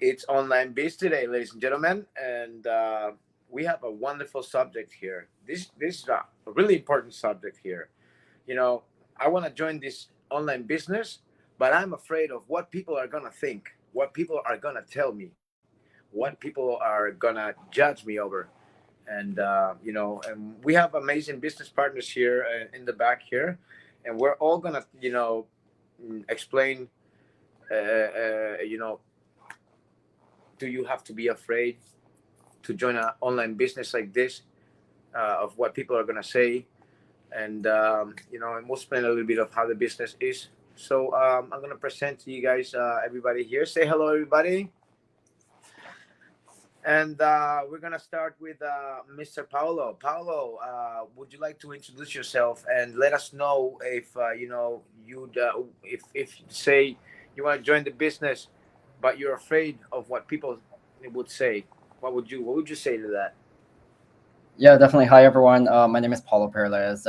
It's Online Biz today, ladies and gentlemen, and we have a wonderful subject here. This is a really important subject here. You know, I want to join this online business, but I'm afraid of what people are gonna think, what people are gonna tell me, what people are gonna judge me over. And and we have amazing business partners here in the back here, and we're all gonna explain. You know, do you have to be afraid to join an online business like this of what people are gonna say? And and we'll explain a little bit of how the business is. So I'm gonna present to you guys everybody here. Say hello, everybody. And we're gonna start with Mr. Paulo. Paulo, would you like to introduce yourself and let us know if you'd if say you want to join the business, but you're afraid of what people would say? What would you say to that? Yeah, definitely. Hi, everyone. My name is Paulo Perez.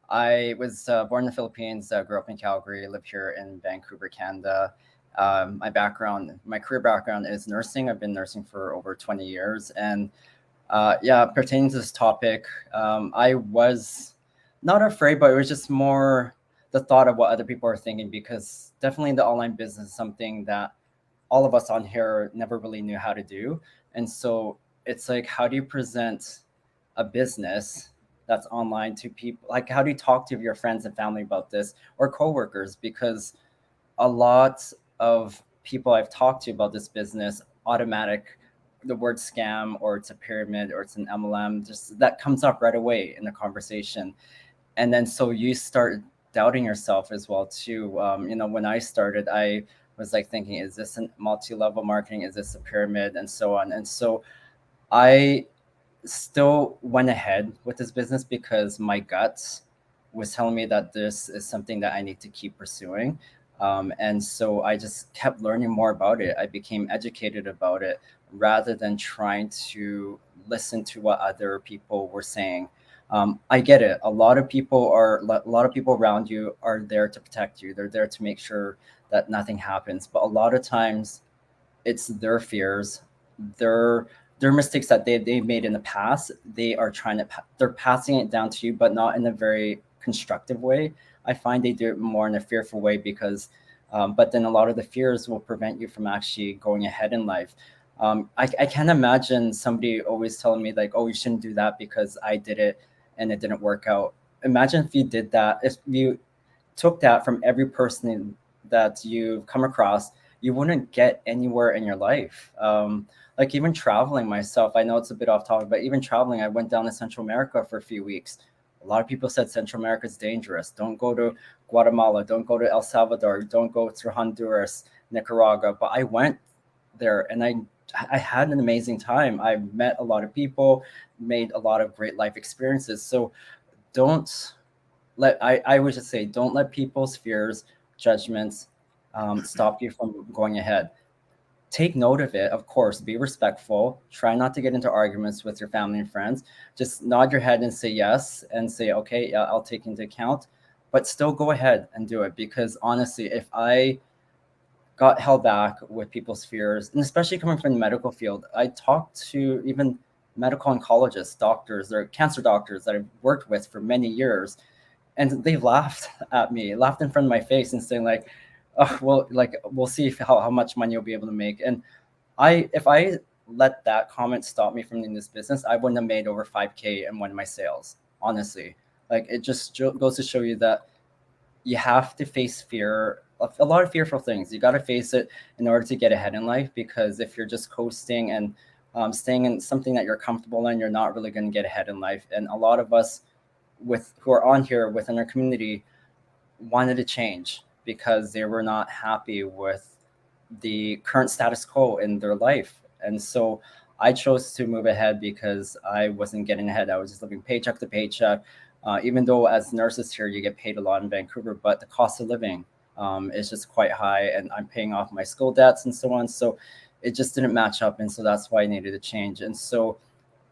I was born in the Philippines, grew up in Calgary, live here in Vancouver, Canada. My career background is nursing. I've been nursing for over 20 years. And yeah, pertaining to this topic, I was not afraid, but it was just more the thought of what other people are thinking, because definitely the online business is something that all of us on here never really knew how to do. And so it's like, how do you present a business that's online to people? Like, how do you talk to your friends and family about this, or coworkers? Because a lot of people I've talked to about this business, automatic, the word scam, or it's a pyramid, or it's an MLM, just that comes up right away in the conversation. And then so you start doubting yourself as well too. When I started, I was like thinking, is this a multi-level marketing? Is this a pyramid? And so on. And so I still went ahead with this business because my guts was telling me that this is something that I need to keep pursuing. And so I just kept learning more about it. I became educated about it rather than trying to listen to what other people were saying. I get it. A lot of people around you are there to protect you. They're there to make sure that nothing happens. But a lot of times it's their fears, their their mistakes that they made in the past. They're passing it down to you, but not in a very constructive way. I find they do it more in a fearful way, because but then a lot of the fears will prevent you from actually going ahead in life. I can't imagine somebody always telling me like, oh, you shouldn't do that because I did it and it didn't work out. Imagine if you did that, if you took that from every person that you've come across, you wouldn't get anywhere in your life. Like even traveling myself, I know it's a bit off topic, but even traveling, I went down to Central America for a few weeks. A lot of people said Central America is dangerous. Don't go to Guatemala. Don't go to El Salvador. Don't go to Honduras, Nicaragua. But I went there and I had an amazing time. I met a lot of people, made a lot of great life experiences. So don't I would just say, don't let people's fears, judgments stop you from going ahead. Take note of it, of course, be respectful, try not to get into arguments with your family and friends. Just nod your head and say yes, and say, okay, yeah, I'll take into account, but still go ahead and do it. Because honestly, if I got held back with people's fears, and especially coming from the medical field, I talked to even medical oncologists, doctors, or cancer doctors that I've worked with for many years, and they laughed at me, laughed in front of my face, and saying like, "Oh, well, like we'll see how much money you'll be able to make." And if I let that comment stop me from doing this business, I wouldn't have made over 5K in one of my sales. Honestly, like it just goes to show you that you have to face fear, a lot of fearful things. You got to face it in order to get ahead in life. Because if you're just coasting and staying in something that you're comfortable in, you're not really going to get ahead in life. And a lot of us with who are on here within our community wanted to change because they were not happy with the current status quo in their life. And so I chose to move ahead because I wasn't getting ahead. I was just living paycheck to paycheck. Even though as nurses here, you get paid a lot in Vancouver, but the cost of living is just quite high, and I'm paying off my school debts and so on. So it just didn't match up, and so that's why I needed to change. And so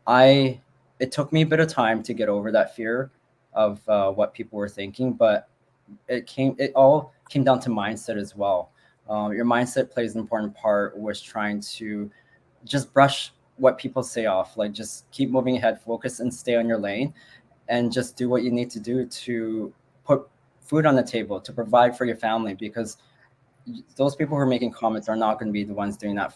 I it took me a bit of time to get over that fear of what people were thinking, but it all came down to mindset as well. Your mindset plays an important part with trying to just brush what people say off. Like just keep moving ahead, focus and stay on your lane, and just do what you need to do to put food on the table, to provide for your family, because those people who are making comments are not going to be the ones doing that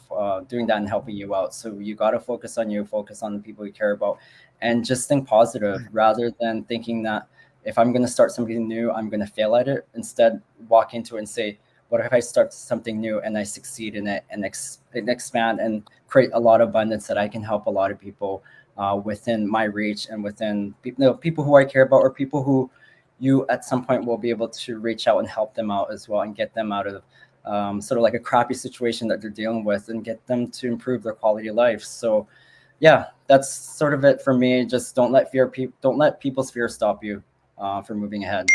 and helping you out. So you got to focus on you, focus on the people you care about, and just think positive rather than thinking that if I'm going to start something new, I'm going to fail at it. Instead, walk into it and say, what if I start something new and I succeed in it and expand and create a lot of abundance that I can help a lot of people within my reach and within people who I care about, or people who you at some point will be able to reach out and help them out as well and get them out of sort of like a crappy situation that they're dealing with and get them to improve their quality of life. So yeah, that's sort of it for me. Just don't let people's fear stop you from moving ahead.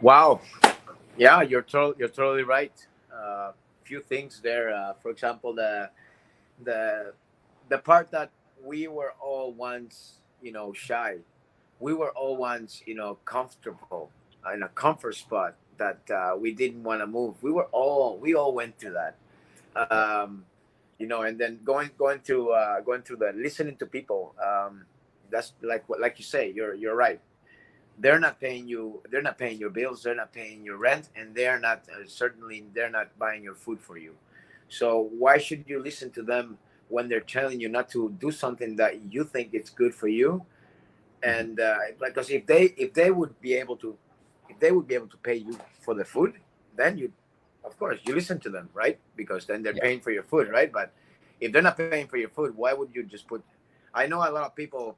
Wow. Yeah, you're totally right. Few things there. For example, the the part that we were all once, shy. We were all once, comfortable in a comfort spot that we didn't want to move. We all went through that. Um, and then going through the listening to people. That's like you say. You're right. They're not paying your bills, they're not paying your rent, and they're not buying your food for you. So why should you listen to them when they're telling you not to do something that you think it's good for you? Mhm. And because if they would be able to pay you for the food, then you, of course, you listen to them, right? Because then they're Yeah. paying for your food, right? But if they're not paying for your food, why would you just put? I know a lot of people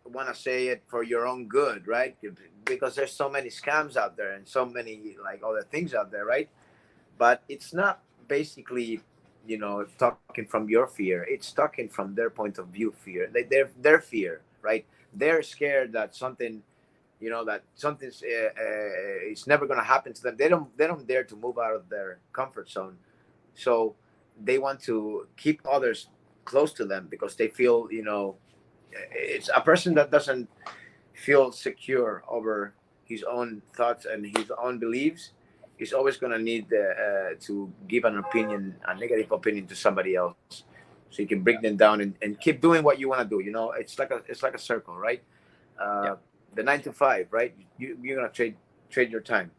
want to say it for your own good, right? Because there's so many scams out there and so many like other things out there, right? But it's not basically, talking from your fear. It's talking from their point of view fear. Their fear, right? They're scared that something's it's never going to happen to them. They don't dare to move out of their comfort zone. So they want to keep others close to them because they feel, it's a person that doesn't feel secure over his own thoughts and his own beliefs is always going to need to give an opinion, a negative opinion to somebody else, so you can bring them down and keep doing what you want to do. It's like a circle, right? Yeah. uh, the 9 to 5, right? You're going to trade your time.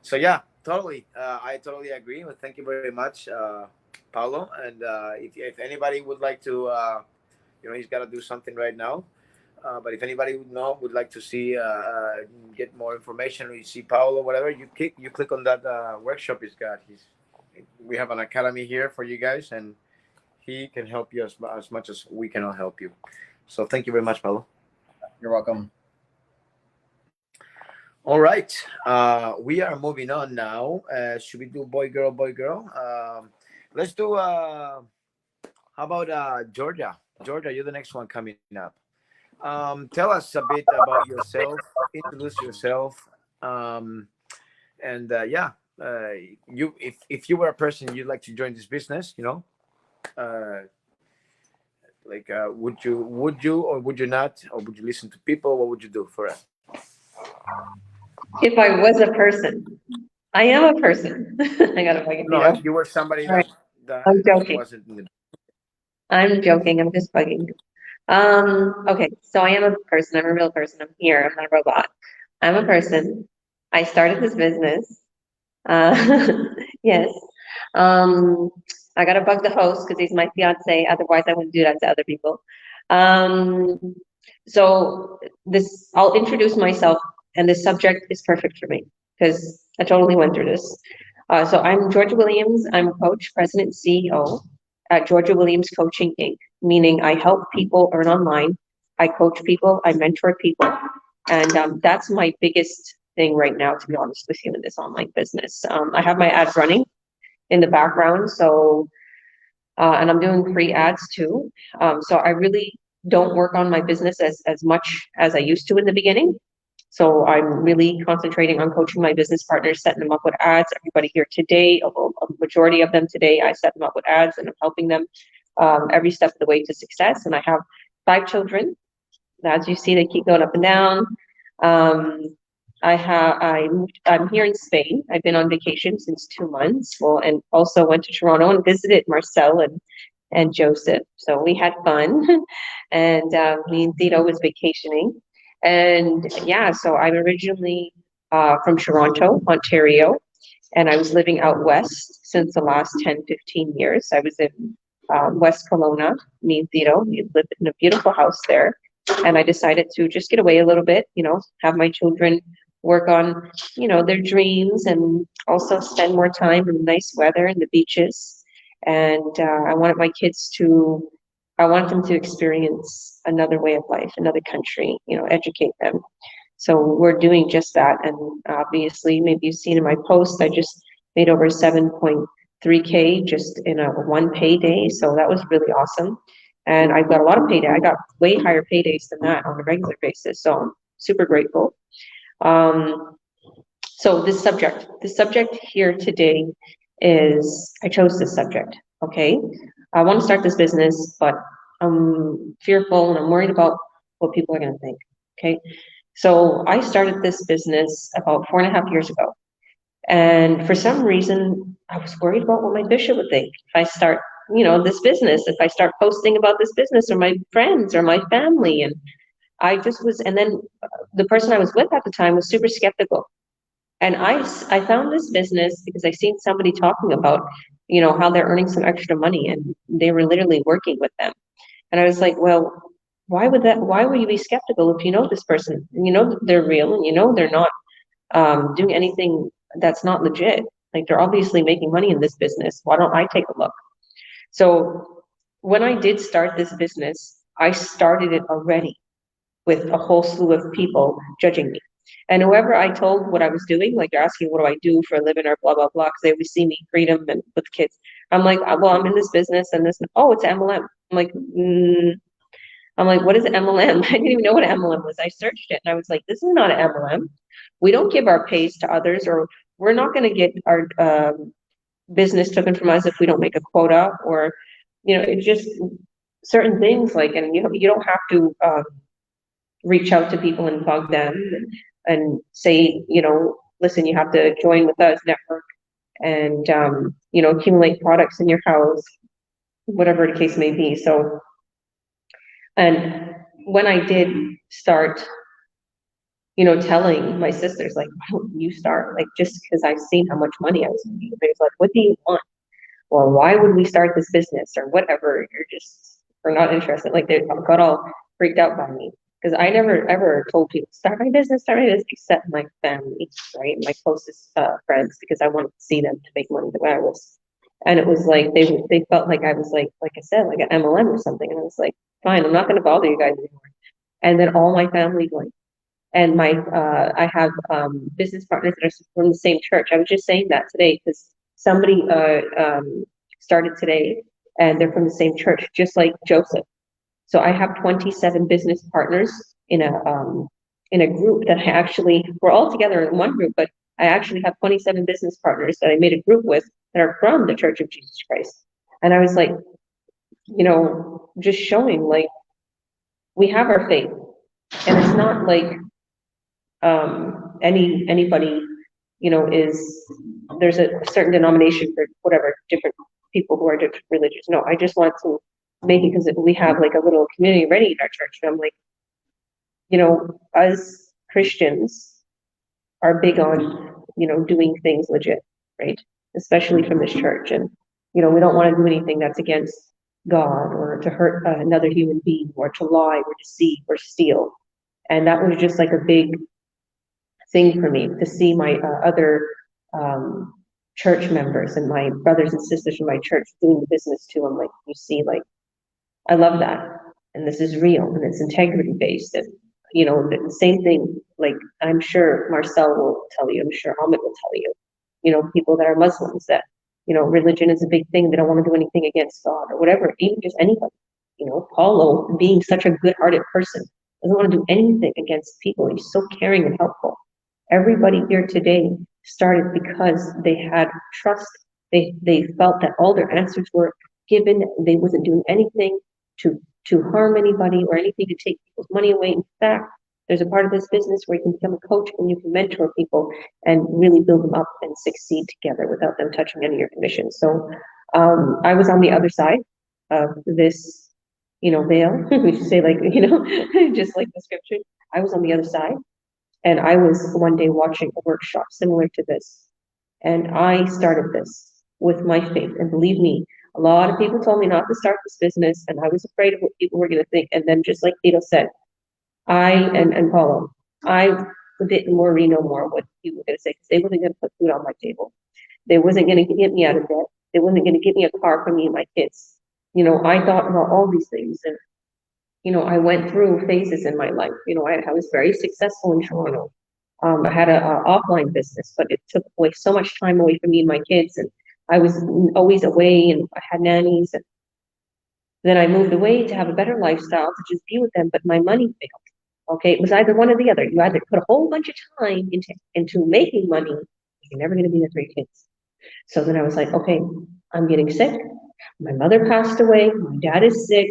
So yeah, totally. I totally agree. Well, thank you very much, Paulo. And if anybody would like to, he's got to do something right now. But if anybody would like to see, get more information, or you see Paulo, whatever, you click on that workshop he's got. We have an academy here for you guys, and he can help you as much as we cannot help you. So thank you very much, Paulo. You're welcome. All right, we are moving on now. Should we do boy, girl, boy, girl? Let's do. How about Georgia? Georgia, you're the next one coming up. Tell us a bit about yourself. Introduce yourself. Um, and yeah, you if you were a person you'd like to join this business, uh, like would you or would you not, or would you listen to people? What would you do for it? If I was a person, I am a person. I gotta fucking No, beat if up. you were somebody All right, that I'm joking. wasn't in the. I'm joking. I'm just bugging you. Okay, so I am a person. I'm a real person. I'm here. I'm not a robot. I'm a person. I started this business. Uh, yes. Um, I gotta bug the host because he's my fiance. Otherwise, I wouldn't do that to other people. Um, so I'll introduce myself, and this subject is perfect for me because I totally went through this. So I'm Georgia Williams. I'm a coach, president, CEO at Georgia Williams Coaching Inc., meaning I help people earn online. I coach people, I mentor people, and that's my biggest thing right now, to be honest with you, in this online business. I have my ads running in the background, so and I'm doing free ads too. So I really don't work on my business as much as I used to in the beginning. So I'm really concentrating on coaching my business partners, setting them up with ads. Everybody here today, a majority of them today, I set them up with ads and I'm helping them every step of the way to success. And I have 5 children. As you see, they keep going up and down. Um, I'm here in Spain. I've been on vacation since 2 months. Well, and also went to Toronto and visited Marcel and Joseph. So we had fun, and me and Tito was vacationing, and yeah. So I'm originally from Toronto, Ontario, and I was living out west since the last 10, 15 years. I was in West Kelowna, me and Tito. We lived in a beautiful house there, and I decided to just get away a little bit, have my children work on, their dreams, and also spend more time in nice weather and the beaches. And I wanted them to experience another way of life, another country, educate them. So we're doing just that. And obviously, maybe you've seen in my post, I just made over 7.3K just in a one payday. So that was really awesome. And I got a lot of payday. I got way higher paydays than that on a regular basis. So I'm super grateful. So this subject here today is, I chose this subject, okay? I want to start this business, but I'm fearful and I'm worried about what people are going to think, okay? So I started this business about 4.5 years ago. And for some reason, I was worried about what my bishop would think if I start, this business, if I start posting about this business, or my friends or my family. And I just was, and then the person I was with at the time was super skeptical. And I found this business because I seen somebody talking about, how they're earning some extra money, and they were literally working with them. And I was like, well, why would you be skeptical if you know this person, and you know that they're real, and you know they're not doing anything that's not legit? Like, they're obviously making money in this business. Why don't I take a look? So when I did start this business, I started it already with a whole slew of people judging me. And whoever I told what I was doing, like they're asking, what do I do for a living or blah, blah, blah, because they always see me freedom and with kids. I'm like, well, I'm in this business and this, oh, it's MLM. I'm like, what is MLM? I didn't even know what an MLM was. I searched it and I was like, this is not an MLM. We don't give our pays to others, or we're not going to get our business taken from us if we don't make a quota, or, it's just certain things like, and you don't have to reach out to people and bug them and say, listen, you have to join with us, network, and, accumulate products in your house, whatever the case may be. So, and when I did start, telling my sisters, like, why don't you start? Like, just because I've seen how much money I was making. They was like, what do you want? Well, why would we start this business or whatever? We're not interested. Like, they got all freaked out by me. Because I never ever told people start my business, except my family, right? My closest friends, because I wanted to see them to make money the way I was. And it was like they felt like I was like I said, like an MLM or something. And I was like, fine, I'm not going to bother you guys anymore. And then all my family joined. And I have business partners that are from the same church. I was just saying that today because somebody started today, and they're from the same church, just like Joseph. So I have 27 business partners in a group that we're all together in one group, but I actually have 27 business partners that I made a group with that are from the Church of Jesus Christ. And I was like, just showing like we have our faith, and it's not like anybody, there's a certain denomination for whatever different people who are different religions. No, I just want to make it because we have like a little community already in our church. And I'm like, us Christians are big on, doing things legit, right? Especially from this church. And, we don't want to do anything that's against God, or to hurt another human being, or to lie, or deceive, or steal. And that was just like a big thing for me to see my other church members and my brothers and sisters from my church doing the business too. I'm like, you see, like, I love that. And this is real, and it's integrity based. And, the same thing, like, I'm sure Marcel will tell you, I'm sure Ahmed will tell you, people that are Muslims that, religion is a big thing. They don't want to do anything against God or whatever, even just anybody. Paulo, being such a good hearted person, doesn't want to do anything against people. He's so caring and helpful. Everybody here today started because they had trust. They felt that all their answers were given. They wasn't doing anything to harm anybody or anything to take people's money away. In fact, There's a part of this business where you can become a coach and you can mentor people and really build them up and succeed together without them touching any of your commissions. So I was on the other side of this, veil. We should say, like, just like the scripture. I was on the other side, and I was one day watching a workshop similar to this, and I started this with my faith. And believe me, a lot of people told me not to start this business, and I was afraid of what people were going to think. And then, just like Tito said, and Paulo, I didn't worry no more what people were going to say, because they wasn't going to put food on my table. They wasn't going to get me out of debt. They wasn't going to get me a car for me and my kids. I thought about all these things, and I went through phases in my life. I was very successful in Toronto. I had a offline business, but it took away so much time away from me and my kids, and I was always away, and I had nannies. And then I moved away to have a better lifestyle, to just be with them, but my money failed. Okay, it was either one or the other. You either put a whole bunch of time into making money, you're never going to be the 3 kids. So then I was like, okay, I'm getting sick. My mother passed away. My dad is sick.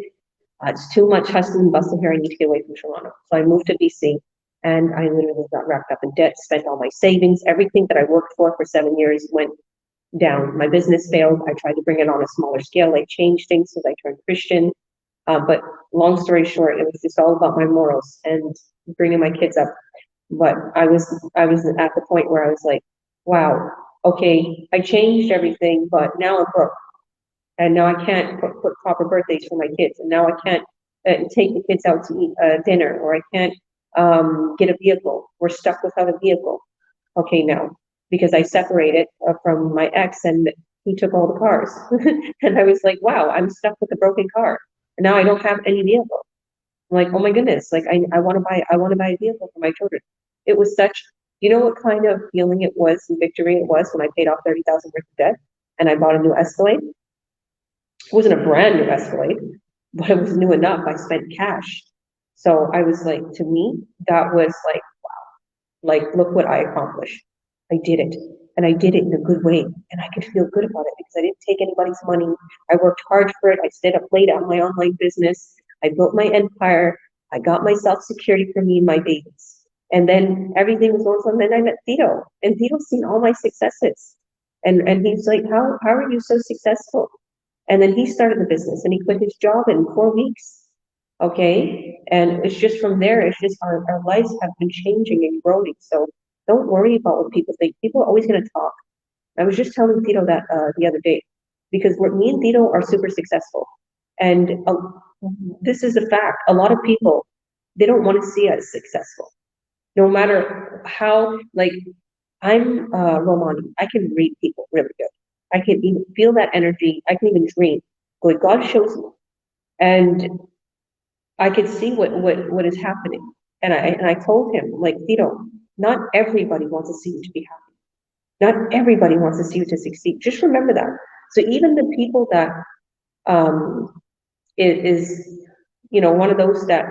It's too much hustle and bustle here. I need to get away from Toronto. So I moved to BC, and I literally got wrapped up in debt, spent all my savings, everything that I worked for 7 years went down. My business failed. I tried to bring it on a smaller scale. I changed things because I turned Christian. But long story short, it was just all about my morals and bringing my kids up. But I was at the point where I was like, wow, okay, I changed everything, but now I'm broke. And now I can't put proper birthdays for my kids. And now I can't take the kids out to eat dinner, or I can't get a vehicle. We're stuck without a vehicle. Okay, now, because I separated from my ex, and he took all the cars. And I was like, wow, I'm stuck with a broken car. And now I don't have any vehicle. I'm like, oh my goodness, like I want to buy a vehicle for my children. It was such, what kind of feeling it was, and victory it was, when I paid off 30,000 worth of debt and I bought a new Escalade. It wasn't a brand new Escalade, but it was new enough. I spent cash. So I was like, to me, that was like, wow, like, look what I accomplished. I did it. And I did it in a good way. And I could feel good about it because I didn't take anybody's money. I worked hard for it. I stayed up late on my online business. I built my empire. I got myself security for me and my babies. And then everything was going on. And then I met Tito. And Tito's seen all my successes. And he's like, how are you so successful? And then he started the business, and he quit his job in 4 weeks. Okay. And it's just from there, it's just our lives have been changing and growing. So don't worry about what people think. People are always going to talk. I was just telling Tito that the other day, because me and Tito are super successful. And this is a fact. A lot of people, they don't want to see us successful. No matter how, like, I'm Romani. I can read people really good. I can even feel that energy. I can even dream. Like, God shows me. And I could see what is happening. And I told him, like, Tito, not everybody wants to see you to be happy. Not everybody wants to see you to succeed. Just remember that. So even the people that is one of those that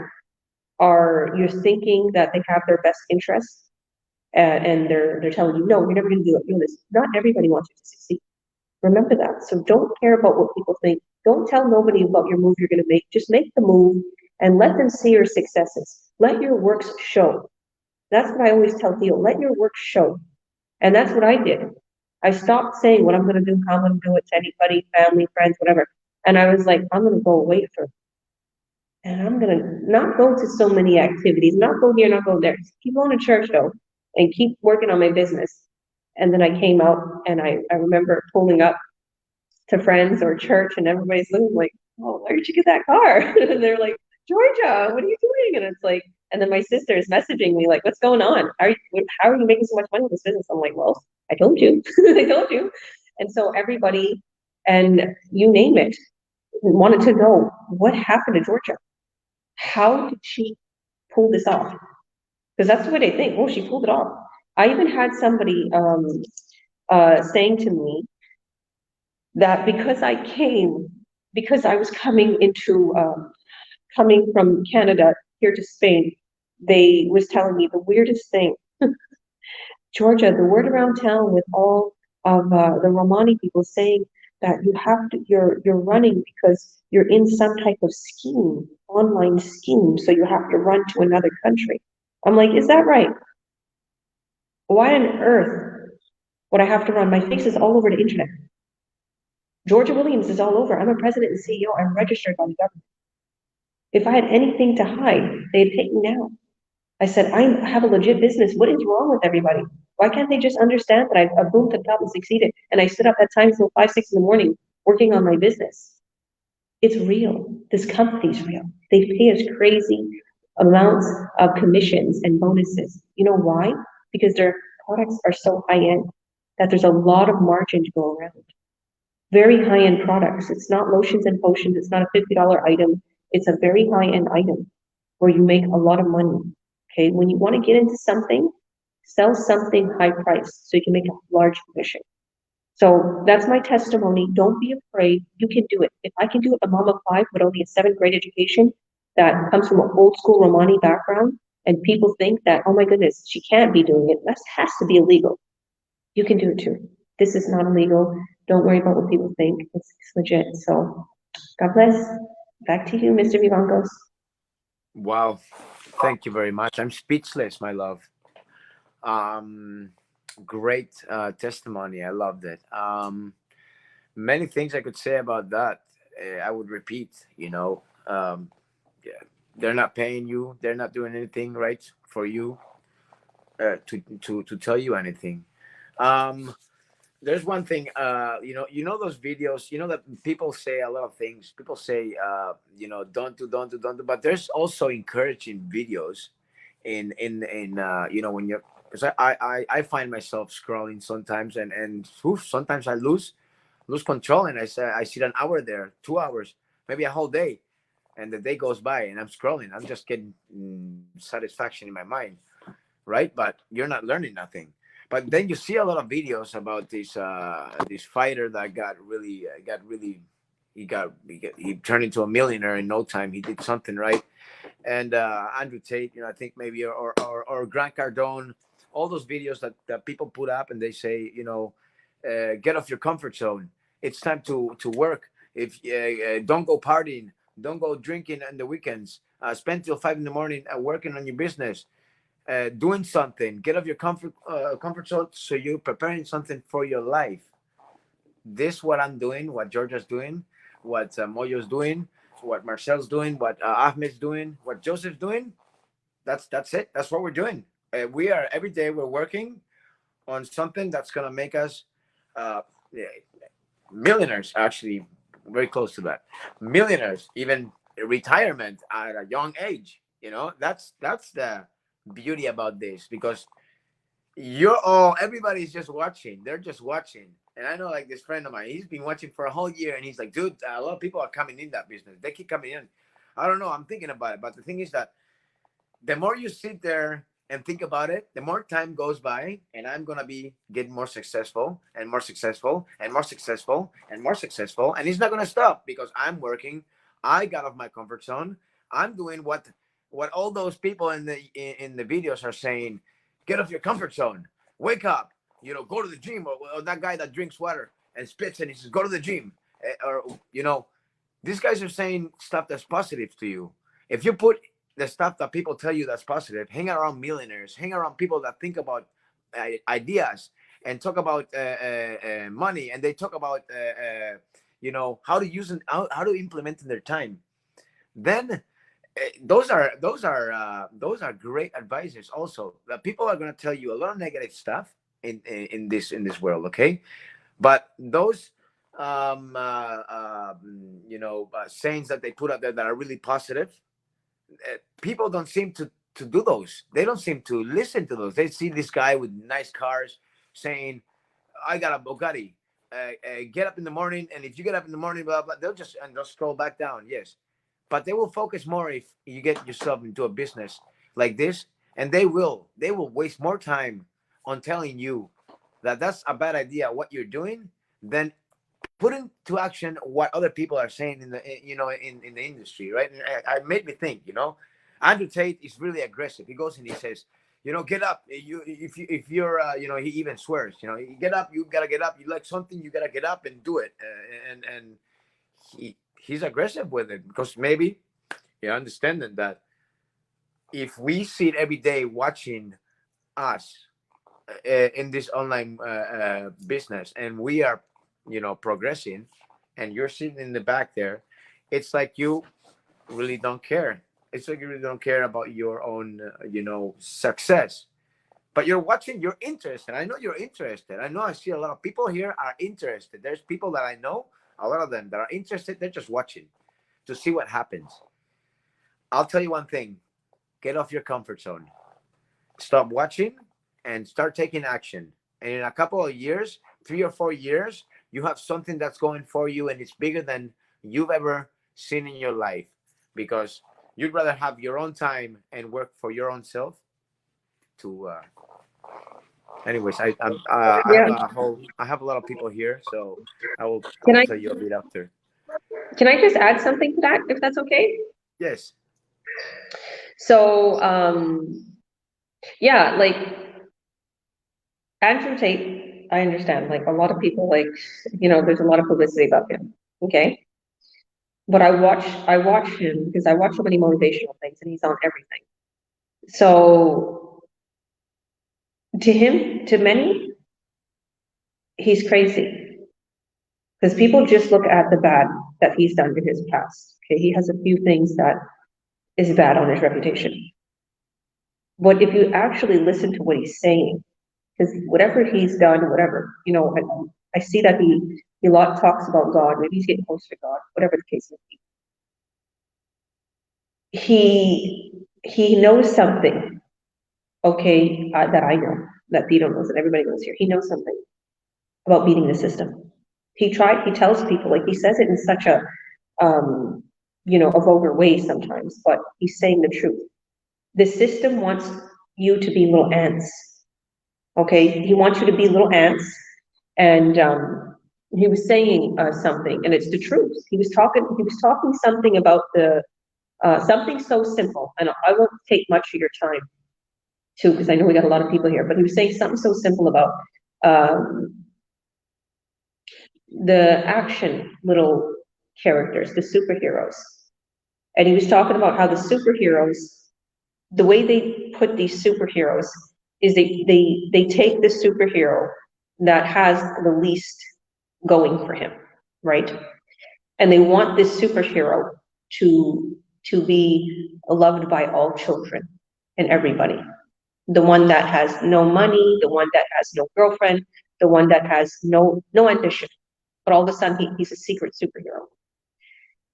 you're thinking that they have their best interests, and they're telling you, no, you're never going to do it. This. Not everybody wants you to succeed. Remember that. So don't care about what people think. Don't tell nobody about your move you're going to make. Just make the move and let them see your successes. Let your works show. That's what I always tell Theo. Let your work show. And that's what I did. I stopped saying what I'm going to do, how I'm going to do it to anybody, family, friends, whatever. And I was like, I'm going to go away for it. And I'm going to not go to so many activities, not go here, not go there. Just keep going to church, though, and keep working on my business. And then I came out, and I remember pulling up to friends or church, and everybody's looking like, oh, where'd you get that car? And they're like, Georgia, what are you doing? And it's like, and then my sister is messaging me like, what's going on? How are you making so much money with this business? I'm like, well, I told you. I told you. And so everybody, and you name it, wanted to know what happened to Georgia. How did she pull this off? Because that's the way they think. Oh, she pulled it off. I even had somebody saying to me that because I was coming from Canada here to Spain, they was telling me the weirdest thing. Georgia, the word around town with all of the Romani people saying that you're running because you're in some type of scheme, online scheme, so you have to run to another country. I'm like, is that right? Why on earth would I have to run? My face is all over the internet. Georgia Williams is all over. I'm a president and CEO. I'm registered by the government. If I had anything to hide, they'd take me down. I said, I have a legit business. What is wrong with everybody? Why can't they just understand that I've boomed to the top and succeeded? And I stood up at times till 5, 6 in the morning working on my business. It's real. This company's real. They pay us crazy amounts of commissions and bonuses. You know why? Because their products are so high end that there's a lot of margin to go around. Very high end products. It's not lotions and potions. It's not a $50 item. It's a very high end item where you make a lot of money. Okay. When you want to get into something, sell something high priced so you can make a large commission. So that's my testimony. Don't be afraid. You can do it. If I can do it, a mom of five with only a seventh grade education that comes from an old school Romani background, and people think that, oh my goodness, she can't be doing it. That has to be illegal. You can do it too. This is not illegal. Don't worry about what people think. It's legit. So God bless. Back to you, Mr. Vivancos. Wow. Thank you very much. I'm speechless, my love. Great testimony. I loved it. Many things I could say about that. I would repeat, yeah, they're not paying you. They're not doing anything right for you to tell you anything. Um, there's one thing, those videos, that people say a lot of things. People say, don't do, but there's also encouraging videos when you're, because I find myself scrolling sometimes, and oof, sometimes I lose control, and I sit an hour there, 2 hours, maybe a whole day, and the day goes by and I'm scrolling. I'm just getting satisfaction in my mind, right? But you're not learning nothing. But then you see a lot of videos about this fighter that he turned into a millionaire in no time. He did something right. And Andrew Tate, I think maybe, or Grant Cardone, all those videos that people put up, and they say, get off your comfort zone. It's time to work. If don't go partying, don't go drinking on the weekends. Spend till 5 in the morning working on your business, doing something. Get off your comfort zone, so you're preparing something for your life. This what I'm doing, what Georgia's doing, what Moyo's doing, what Marcel's doing, what Ahmed's doing, what Joseph's doing. That's it. That's what we're doing. We are every day we're working on something that's gonna make us uh, yeah, millionaires. Actually, very close to that. Millionaires, even retirement at a young age. That's the beauty about this, because everybody's just watching. They're just watching. And I know, like, this friend of mine, he's been watching for a whole year, and he's like, dude, a lot of people are coming in that business. They keep coming in. I don't know. I'm thinking about it. But the thing is that the more you sit there and think about it, the more time goes by, and I'm going to be getting more successful and more successful and more successful and more successful. And it's not going to stop, because I'm working. I got off my comfort zone. I'm doing what all those people in the videos are saying. Get off your comfort zone. Wake up. Go to the gym. Or that guy that drinks water and spits and he says, go to the gym. Or these guys are saying stuff that's positive to you. If you put the stuff that people tell you that's positive, hang around millionaires, hang around people that think about ideas and talk about money, and they talk about how to use and how to implement in their time, then those are great advices. Also, that people are going to tell you a lot of negative stuff in this world, okay? But those sayings that they put out there that are really positive, people don't seem to do those. They don't seem to listen to those. They see this guy with nice cars saying, I got a Bugatti. Get up in the morning, and if you get up in the morning, blah blah, they'll scroll back down. Yes, but they will focus more if you get yourself into a business like this, and they will waste more time on telling you that that's a bad idea what you're doing, than put into action what other people are saying in the industry, right? And I made me think. Andrew Tate is really aggressive. He goes and he says, get up. If you're he even swears, you get up. You gotta get up. You like something, you gotta get up and do it. And he's aggressive with it, because maybe he understanding that if we sit every day watching us in this online business, and we are, progressing, and you're sitting in the back there, it's like you really don't care. It's like you really don't care about your own, success. But you're watching, you're interested. I know you're interested. I know I see a lot of people here are interested. There's people that I know, a lot of them that are interested. They're just watching to see what happens. I'll tell you one thing: get off your comfort zone. Stop watching and start taking action. And in a couple of years, 3 or 4 years, you have something that's going for you, and it's bigger than you've ever seen in your life, because you'd rather have your own time and work for your own self to anyways. Yeah. I have a lot of people here, so I Can will I tell you a bit after. can I just add something to that, if that's okay? Yes. So, yeah, like Andrew Tate, I understand, like a lot of people like, there's a lot of publicity about him. Okay. But I watch him because I watch so many motivational things and he's on everything. So to him, to many, he's crazy. Because people just look at the bad that he's done in his past. Okay, he has a few things that is bad on his reputation. But if you actually listen to what he's saying, because whatever he's done, whatever, I see that he a lot talks about God, maybe he's getting closer to God, whatever the case may be. He knows something, okay, that I know, that Vito knows, and everybody knows here. He knows something about beating the system. He tells people, like he says it in such a vulgar way sometimes, but he's saying the truth. The system wants you to be little ants. Okay, he wants you to be little ants, and he was saying something, and it's the truth. He was talking something about the something so simple, and I won't take much of your time too, because I know we got a lot of people here. But he was saying something so simple about the action little characters, the superheroes, and he was talking about how the superheroes, the way they put these superheroes is they take the superhero that has the least going for him, right? And they want this superhero to be loved by all children and everybody. The one that has no money, the one that has no girlfriend, the one that has no ambition, but all of a sudden he's a secret superhero.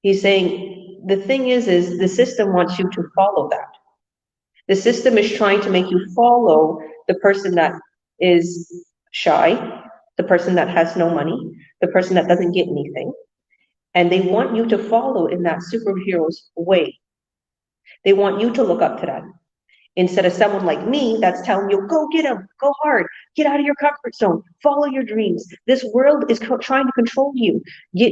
He's saying the thing is the system wants you to follow that. The system is trying to make you follow the person that is shy, the person that has no money, the person that doesn't get anything. And they want you to follow in that superhero's way. They want you to look up to that. Instead of someone like me that's telling you, go get them, go hard, get out of your comfort zone, follow your dreams. This world is trying to control you.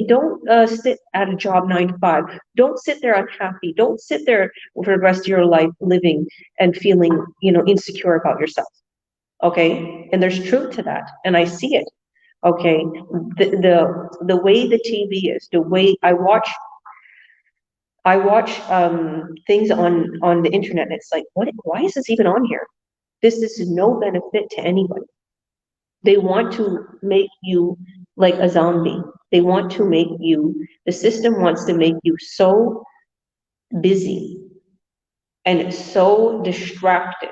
Don't sit at a job 9 to 5. Don't sit there unhappy. Don't sit there for the rest of your life living and feeling, insecure about yourself. Okay, and there's truth to that, and I see it. Okay, the way the TV is, the way I watch things on the internet, and it's like, why is this even on here? This is no benefit to anybody. They want to make you like a zombie. They want to make you, the system wants to make you so busy and so distracted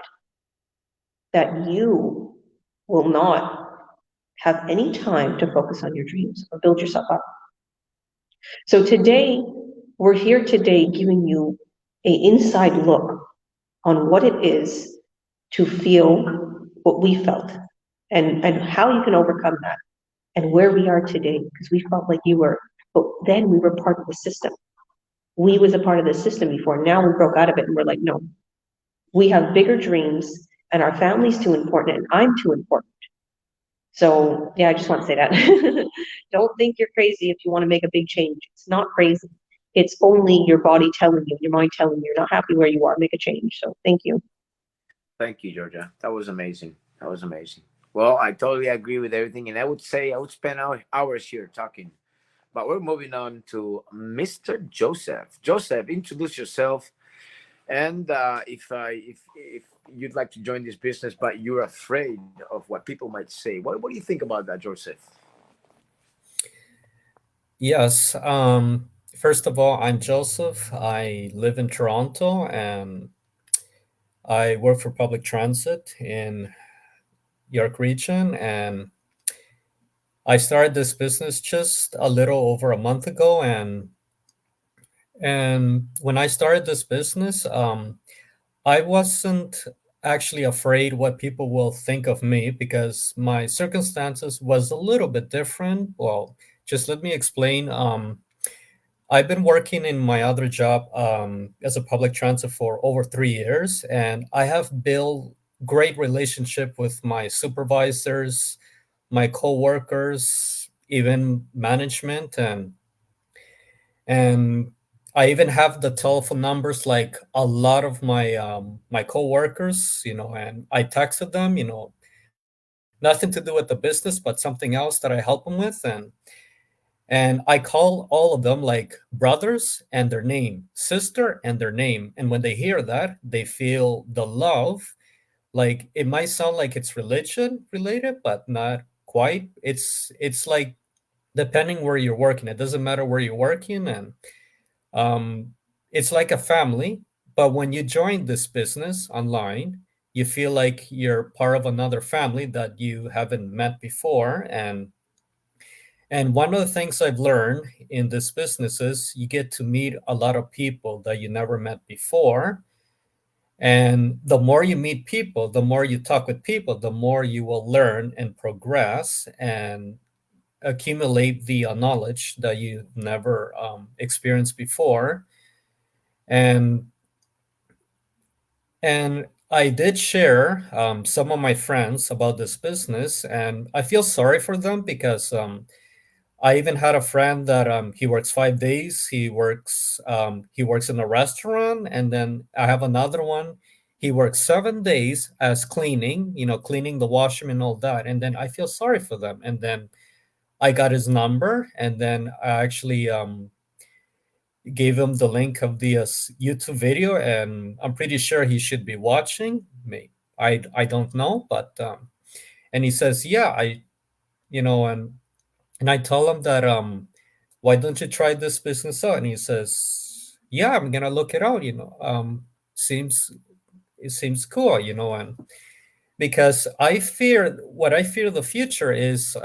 that you will not have any time to focus on your dreams or build yourself up. So today, we're here today giving you an inside look on what it is to feel what we felt and how you can overcome that and where we are today, because we felt like you were, but then we were part of the system. We was a part of the system before. Now we broke out of it and we're like, no, we have bigger dreams and our family's too important and I'm too important. So yeah, I just want to say that. Don't think you're crazy if you want to make a big change. It's not crazy. It's only your body telling you, your mind telling you you're not happy where you are, make a change. So thank you. Thank you, Georgia. That was amazing. That was amazing. Well, I totally agree with everything, and I would say I would spend hours here talking. But we're moving on to Mr. Joseph. Joseph, introduce yourself And if you'd like to join this business, but you're afraid of what people might say, what do you think about that, Joseph? Yes. First of all, I'm Joseph. I live in Toronto and I work for public transit in York Region. And I started this business just a little over a month ago. And when I started this business, I wasn't actually afraid what people will think of me because my circumstances was a little bit different. Well, just let me explain. I've been working in my other job as a public transit for over 3 years, and I have built great relationship with my supervisors, my coworkers, even management, and I even have the telephone numbers like a lot of my coworkers, and I texted them, nothing to do with the business, but something else that I help them with, and I call all of them like brothers and their name, sister and their name. And when they hear that, they feel the love. Like it might sound like it's religion related, but not quite. It's like depending where you're working. It doesn't matter where you're working, and um, it's like a family. But when you join this business online, you feel like you're part of another family that you haven't met before, and one of the things I've learned in this business is you get to meet a lot of people that you never met before. And the more you meet people, the more you talk with people, the more you will learn and progress and accumulate the knowledge that you never experienced before. And and I did share some of my friends about this business, and I feel sorry for them because I even had a friend that he works 5 days. He works in a restaurant, and then I have another one. He works 7 days as cleaning, cleaning the washroom and all that. And then I feel sorry for them. And then I got his number, and then I actually gave him the link of the YouTube video, and I'm pretty sure he should be watching me. I don't know, but and he says, yeah, and I tell him that why don't you try this business out? And he says, yeah, I'm gonna look it out, seems it seems cool, and because I fear the future is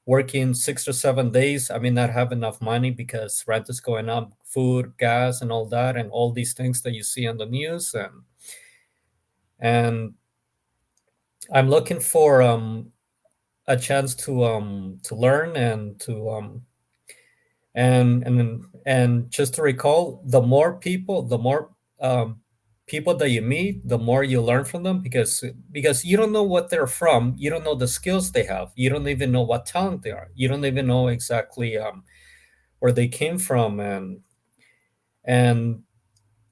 working 6 or 7 days. I may not have enough money because rent is going up, food, gas, and all that, and all these things that you see on the news, and I'm looking for a chance to learn and to and just to recall, the more people that you meet, the more you learn from them, because you don't know what they're from, you don't know the skills they have, you don't even know what talent they are, you don't even know exactly where they came from, and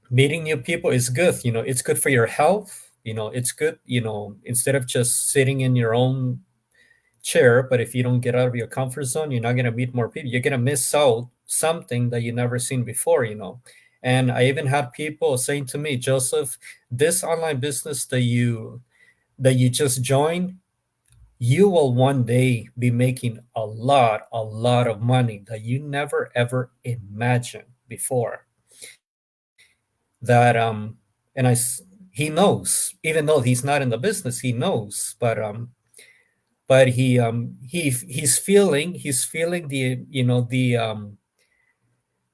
meeting new people is good. It's good for your health. It's good. Instead of just sitting in your own chair, but if you don't get out of your comfort zone, you're not going to meet more people, you're going to miss out something that you never seen before. And I even had people saying to me, Joseph, this online business that you just joined, you will one day be making a lot of money that you never ever imagined before. That and he knows, even though he's not in the business, he knows, but he's feeling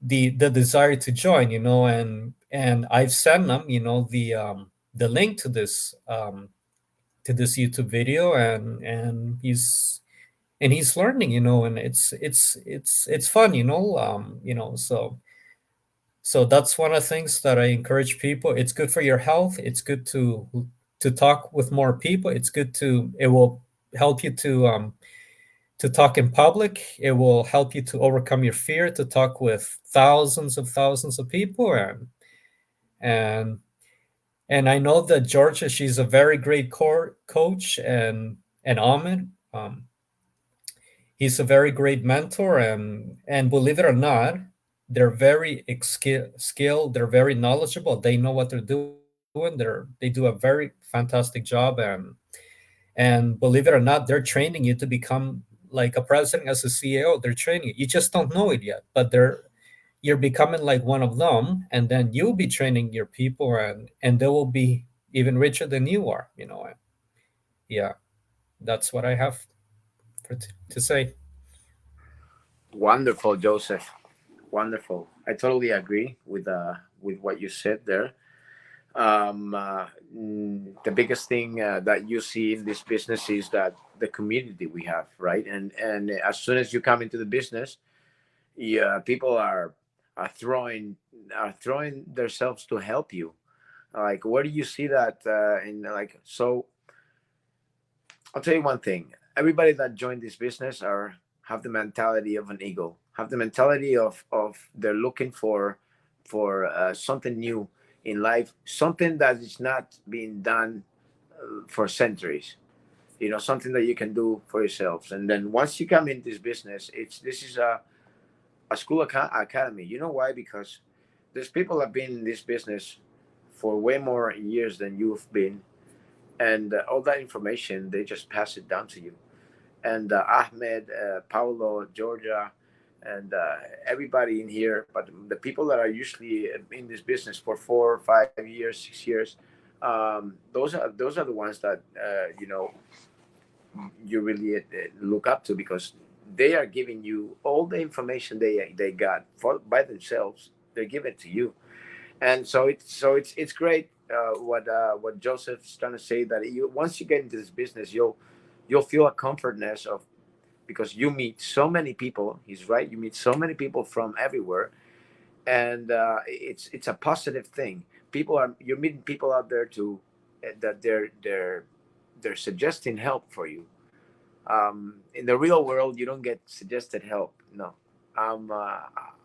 the desire to join, and I've sent him the link to this YouTube video, and he's learning, and it's fun, so that's one of the things that I encourage people. It's good for your health. It's good to talk with more people. It will help you to talk in public. It will help you to overcome your fear to talk with thousands of people, and and I know that Georgia, she's a very great coach, and Ahmed, he's a very great mentor, and believe it or not, they're very skilled, they're very knowledgeable, they know what they're doing, they do a very fantastic job, and believe it or not, they're training you to become like a president, as a CEO. They're training you. You just don't know it yet, but you're becoming like one of them, and then you'll be training your people, and they will be even richer than you are. Yeah, that's what I have to say. Wonderful, Joseph. Wonderful. I totally agree with what you said there. The biggest thing that you see in this business is that the community we have, right? And as soon as you come into the business, yeah, people are throwing themselves to help you. Like, where do you see that? In like, so I'll tell you one thing. Everybody that joined this business are have the mentality of an eagle. Have the mentality of they're looking for something new in life, something that is not being done for centuries. Something that you can do for yourselves. And then once you come in this business, this is a school academy. You know why? Because there's people that have been in this business for way more years than you've been, and all that information they just pass it down to you. And Ahmed, Paulo, Georgia, and everybody in here, but the people that are usually in this business for 4 or 5 years, 6 years, those are the ones that you really look up to, because they are giving you all the information they got by themselves. They give it to you, and so it's great. What Joseph's trying to say, that once you get into this business, you'll feel a comfortness of, because you meet so many people. He's right. You meet so many people from everywhere, and it's a positive thing. You're meeting people out there to that they're suggesting help for you. In the real world, you don't get suggested help. No.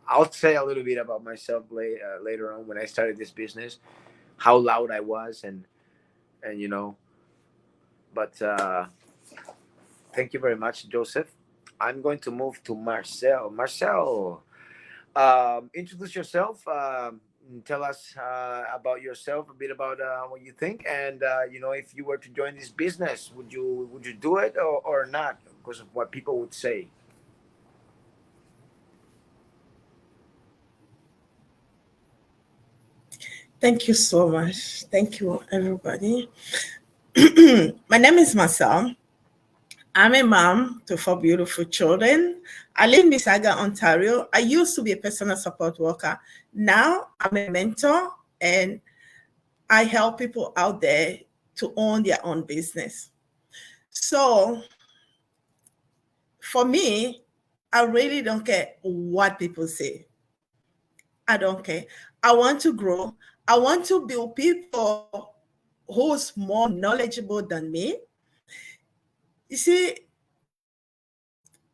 I'll say a little bit about myself later on, when I started this business, how loud I was, and but thank you very much, Joseph. I'm going to move to Marcel. Marcel, introduce yourself. Tell us about yourself, a bit about what you think, and if you were to join this business, would you do it, or not, because of what people would say? Thank you so much. Thank you, everybody. My name is Marcel. I'm a mom to 4 beautiful children. I live in Mississauga, Ontario. I used to be a personal support worker. Now I'm a mentor, and I help people out there to own their own business. So for me, I really don't care what people say. I don't care. I want to grow. I want to build people who's more knowledgeable than me. You see,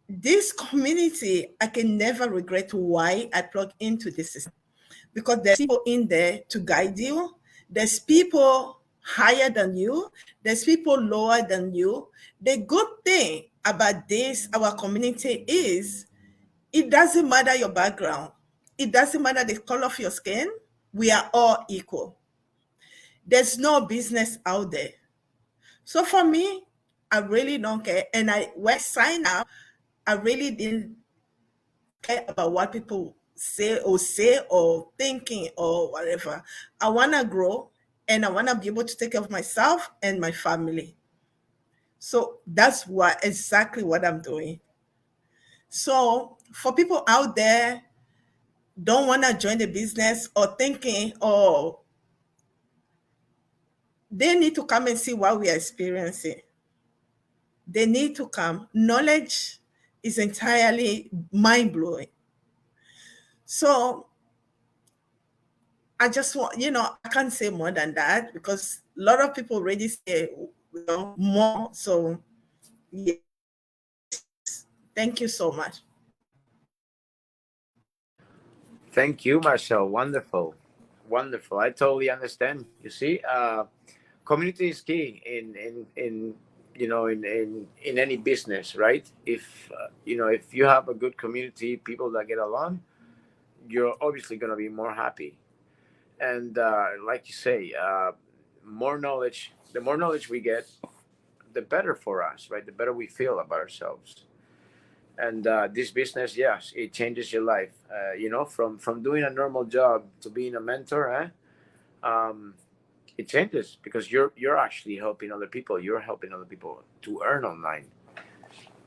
this community, I can never regret why I plug into this system, because there's people in there to guide you. There's people higher than you. There's people lower than you. The good thing about this, our community, is it doesn't matter your background. It doesn't matter the color of your skin. We are all equal. There's no business out there. So for me, I really don't care. And when I signed up, I really didn't care about what people say or thinking or whatever. I want to grow, and I want to be able to take care of myself and my family. So that's exactly what I'm doing. So for people out there don't want to join the business or thinking, oh, they need to come and see what we are experiencing. They need to come. Knowledge is entirely mind-blowing. So I just want, I can't say more than that, because a lot of people already say more. So yes, thank you so much. Thank you, Marcel. Wonderful, wonderful. I totally understand. You see, community is key in any business, right? If if you have a good community, people that get along, you're obviously going to be more happy. And like you say, more knowledge, the more knowledge we get, the better for us, right? The better we feel about ourselves. And this business, yes, it changes your life. From doing a normal job to being a mentor, it changes because you're actually helping other people. You're helping other people to earn online.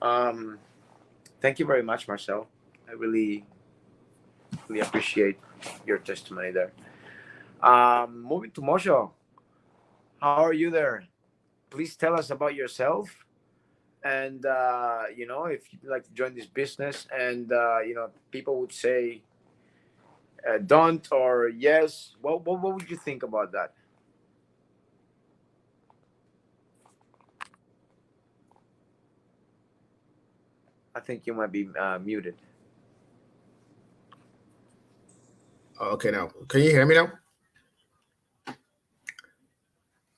Um, Thank you very much, Marcel. I really appreciate your testimony there. Moving to Mosho, how are you there? Please tell us about yourself, and if you'd like to join this business. And people would say don't or yes. What would you think about that? I think you might be muted. Okay, now can you hear me now?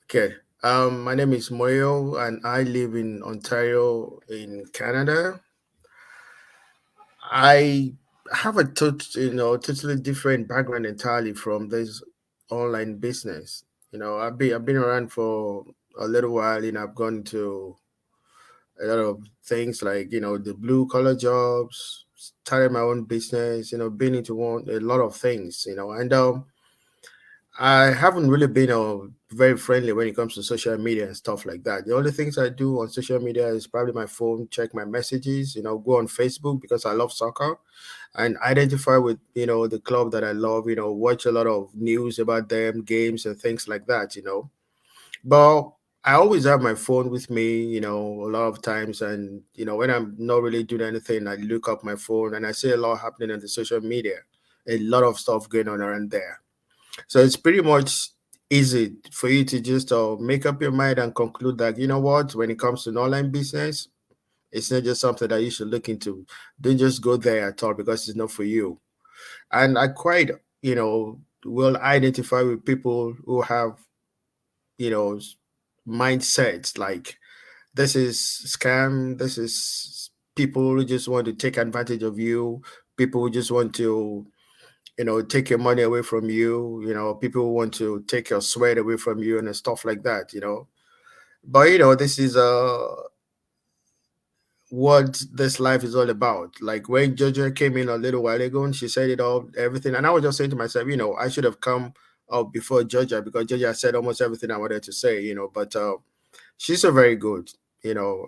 Okay. My name is Moyo, and I live in Ontario, in Canada. I have a totally different background entirely from this online business. I've been around for a little while. I've gone to a lot of things like the blue collar jobs, started my own business. Been into a lot of things. And I haven't really been very friendly when it comes to social media and stuff like that. The only things I do on social media is probably my phone, check my messages, go on Facebook because I love soccer and identify with, the club that I love, watch a lot of news about them, games and things like that. But I always have my phone with me, a lot of times. And, when I'm not really doing anything, I look up my phone and I see a lot happening on the social media, a lot of stuff going on around there. So it's pretty much easy for you to just make up your mind and conclude that, what, when it comes to an online business, it's not just something that you should look into. Don't just go there at all because it's not for you. And I quite, will identify with people who have, you know, mindsets like this is scam, this is people who just want to take advantage of you, people who just want to take your money away from you, people who want to take your sweat away from you and stuff like that. But this is what this life is all about. Like when Georgia came in a little while ago and she said it all, everything, and I was just saying to myself, I should have come up before Georgia because Georgia said almost everything I wanted to say, but she's so very good.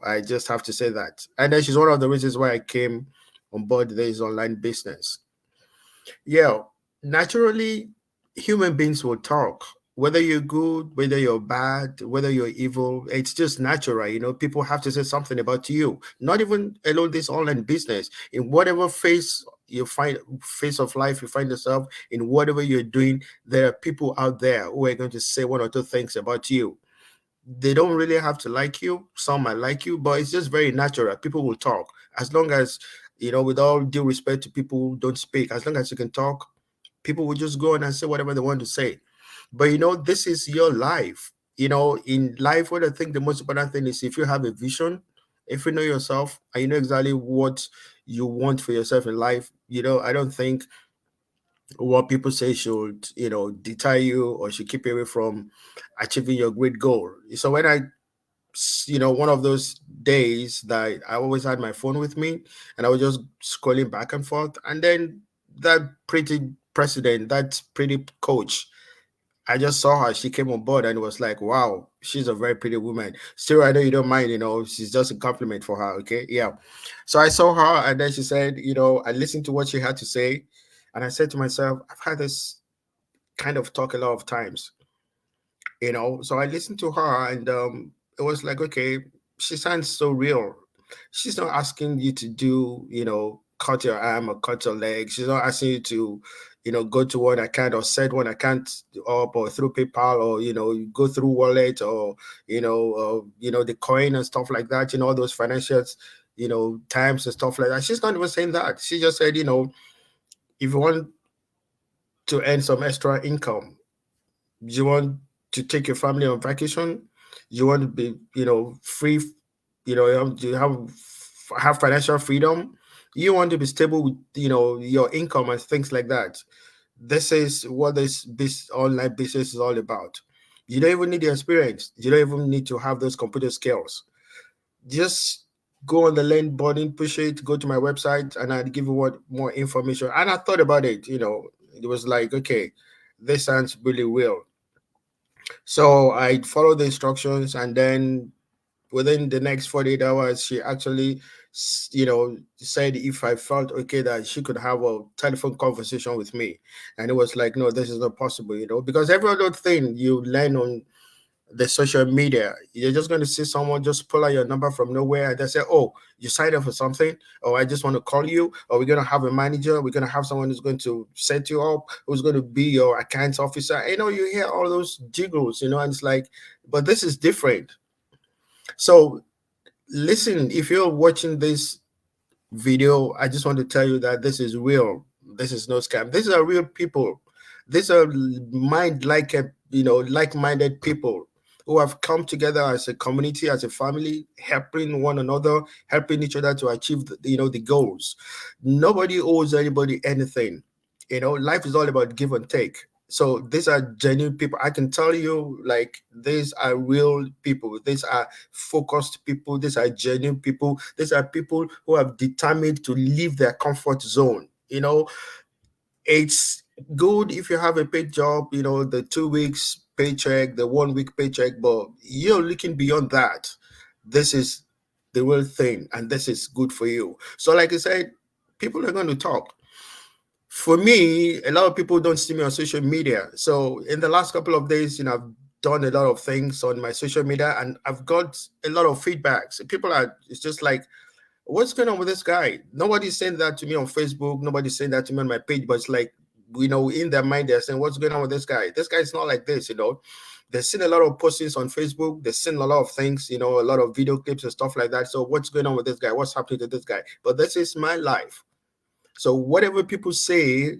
I just have to say that. And then she's one of the reasons why I came on board this online business. Yeah, naturally, human beings will talk. Whether you're good, whether you're bad, whether you're evil, it's just natural. People have to say something about you. Not even alone this online business. In whatever phase of life you find yourself, in whatever you're doing, there are people out there who are going to say one or two things about you. They don't really have to like you. Some might like you, but it's just very natural. People will talk. As long as, with all due respect to people who don't speak, as long as you can talk, people will just go on and say whatever they want to say. But this is your life. In life, what I think the most important thing is if you have a vision, if you know yourself and you know exactly what you want for yourself in life, I don't think what people say should, deter you or should keep you away from achieving your great goal. So when I, one of those days that I always had my phone with me and I was just scrolling back and forth, and then that pretty president, that pretty coach, I just saw her. She came on board and it was like, wow, she's a very pretty woman. Still, I know you don't mind, she's just a compliment for her. Okay. Yeah. So I saw her and then she said, I listened to what she had to say. And I said to myself, I've had this kind of talk a lot of times, So I listened to her and it was like, okay, she sounds so real. She's not asking you to do, cut your arm or cut your leg. She's not asking you to, go to one account or set one account up or through PayPal or, you go through wallet or, the coin and stuff like that, all those financials, times and stuff like that. She's not even saying that. She just said, if you want to earn some extra income, you want to take your family on vacation, you want to be, free, you have financial freedom, You want to be stable with, your income and things like that. This is what this online business is all about. You don't even need the experience. You don't even need to have those computer skills. Just go on the link button, push it, go to my website, and I'd give you what more information. And I thought about it. It was like, okay, this sounds really real. So I followed the instructions, and then within the next 48 hours, she actually, said if I felt okay that she could have a telephone conversation with me. And it was like, no, this is not possible, because every other thing you learn on the social media, you're just going to see someone just pull out your number from nowhere and they say, oh, you signed up for something, or I just want to call you, or we're going to have a manager, we're going to have someone who's going to set you up, who's going to be your accounts officer. You hear all those jiggles, and it's like, but this is different. So listen, if you're watching this video, I just want to tell you that this is real. This is no scam. These are real people. These are like-minded people who have come together as a community, as a family, helping one another, helping each other to achieve the goals. Nobody owes anybody anything. Life is all about give and take. So these are genuine people. I can tell you, like, these are real people. These are focused people. These are genuine people. These are people who have determined to leave their comfort zone. It's good if you have a paid job, the 2 weeks paycheck, the 1 week paycheck, but you're looking beyond that. This is the real thing, and this is good for you. So like I said, people are going to talk. For me, a lot of people don't see me on social media. So in the last couple of days, I've done a lot of things on my social media, and I've got a lot of feedbacks. It's just like, what's going on with this guy? Nobody's saying that to me on Facebook. Nobody's saying that to me on my page, but it's like, in their mind, they're saying, what's going on with this guy? This guy's not like this, They've seen a lot of postings on Facebook. They've seen a lot of things, a lot of video clips and stuff like that. So what's going on with this guy? What's happening to this guy? But this is my life. So whatever people say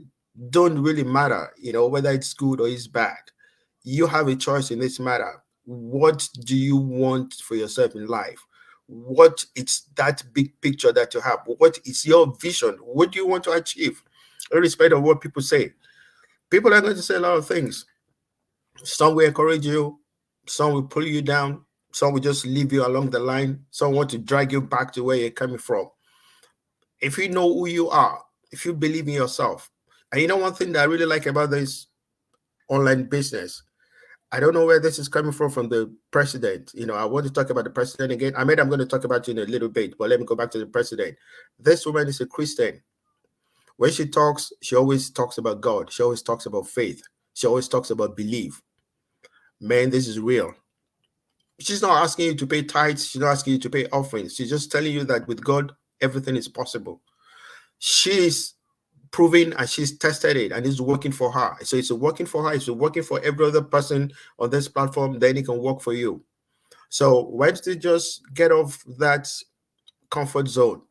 don't really matter, whether it's good or it's bad. You have a choice in this matter. What do you want for yourself in life? What is that big picture that you have? What is your vision? What do you want to achieve? Irrespective of what people say. People are going to say a lot of things. Some will encourage you. Some will pull you down. Some will just leave you along the line. Some want to drag you back to where you're coming from. If you know who you are, if you believe in yourself, and one thing that I really like about this online business, I don't know where this is coming from the president. I want to talk about the president again. I'm going to talk about it in a little bit, but let me go back to the president. This woman is a Christian. When she talks, she always talks about God. She always talks about faith. She always talks about belief. Man, this is real. She's not asking you to pay tithes. She's not asking you to pay offerings. She's just telling you that with God, everything is possible. She's proven and she's tested it, and it's working for her. So it's working for her. It's working for every other person on this platform. Then it can work for you. So why don't you just get off that comfort zone?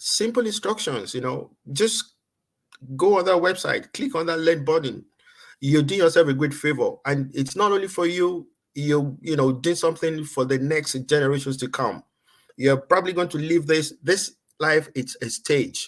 Simple instructions, just go on that website, click on that learn button. You do yourself a great favor, and it's not only for you. You do something for the next generations to come. You're probably going to live this life. It's a stage.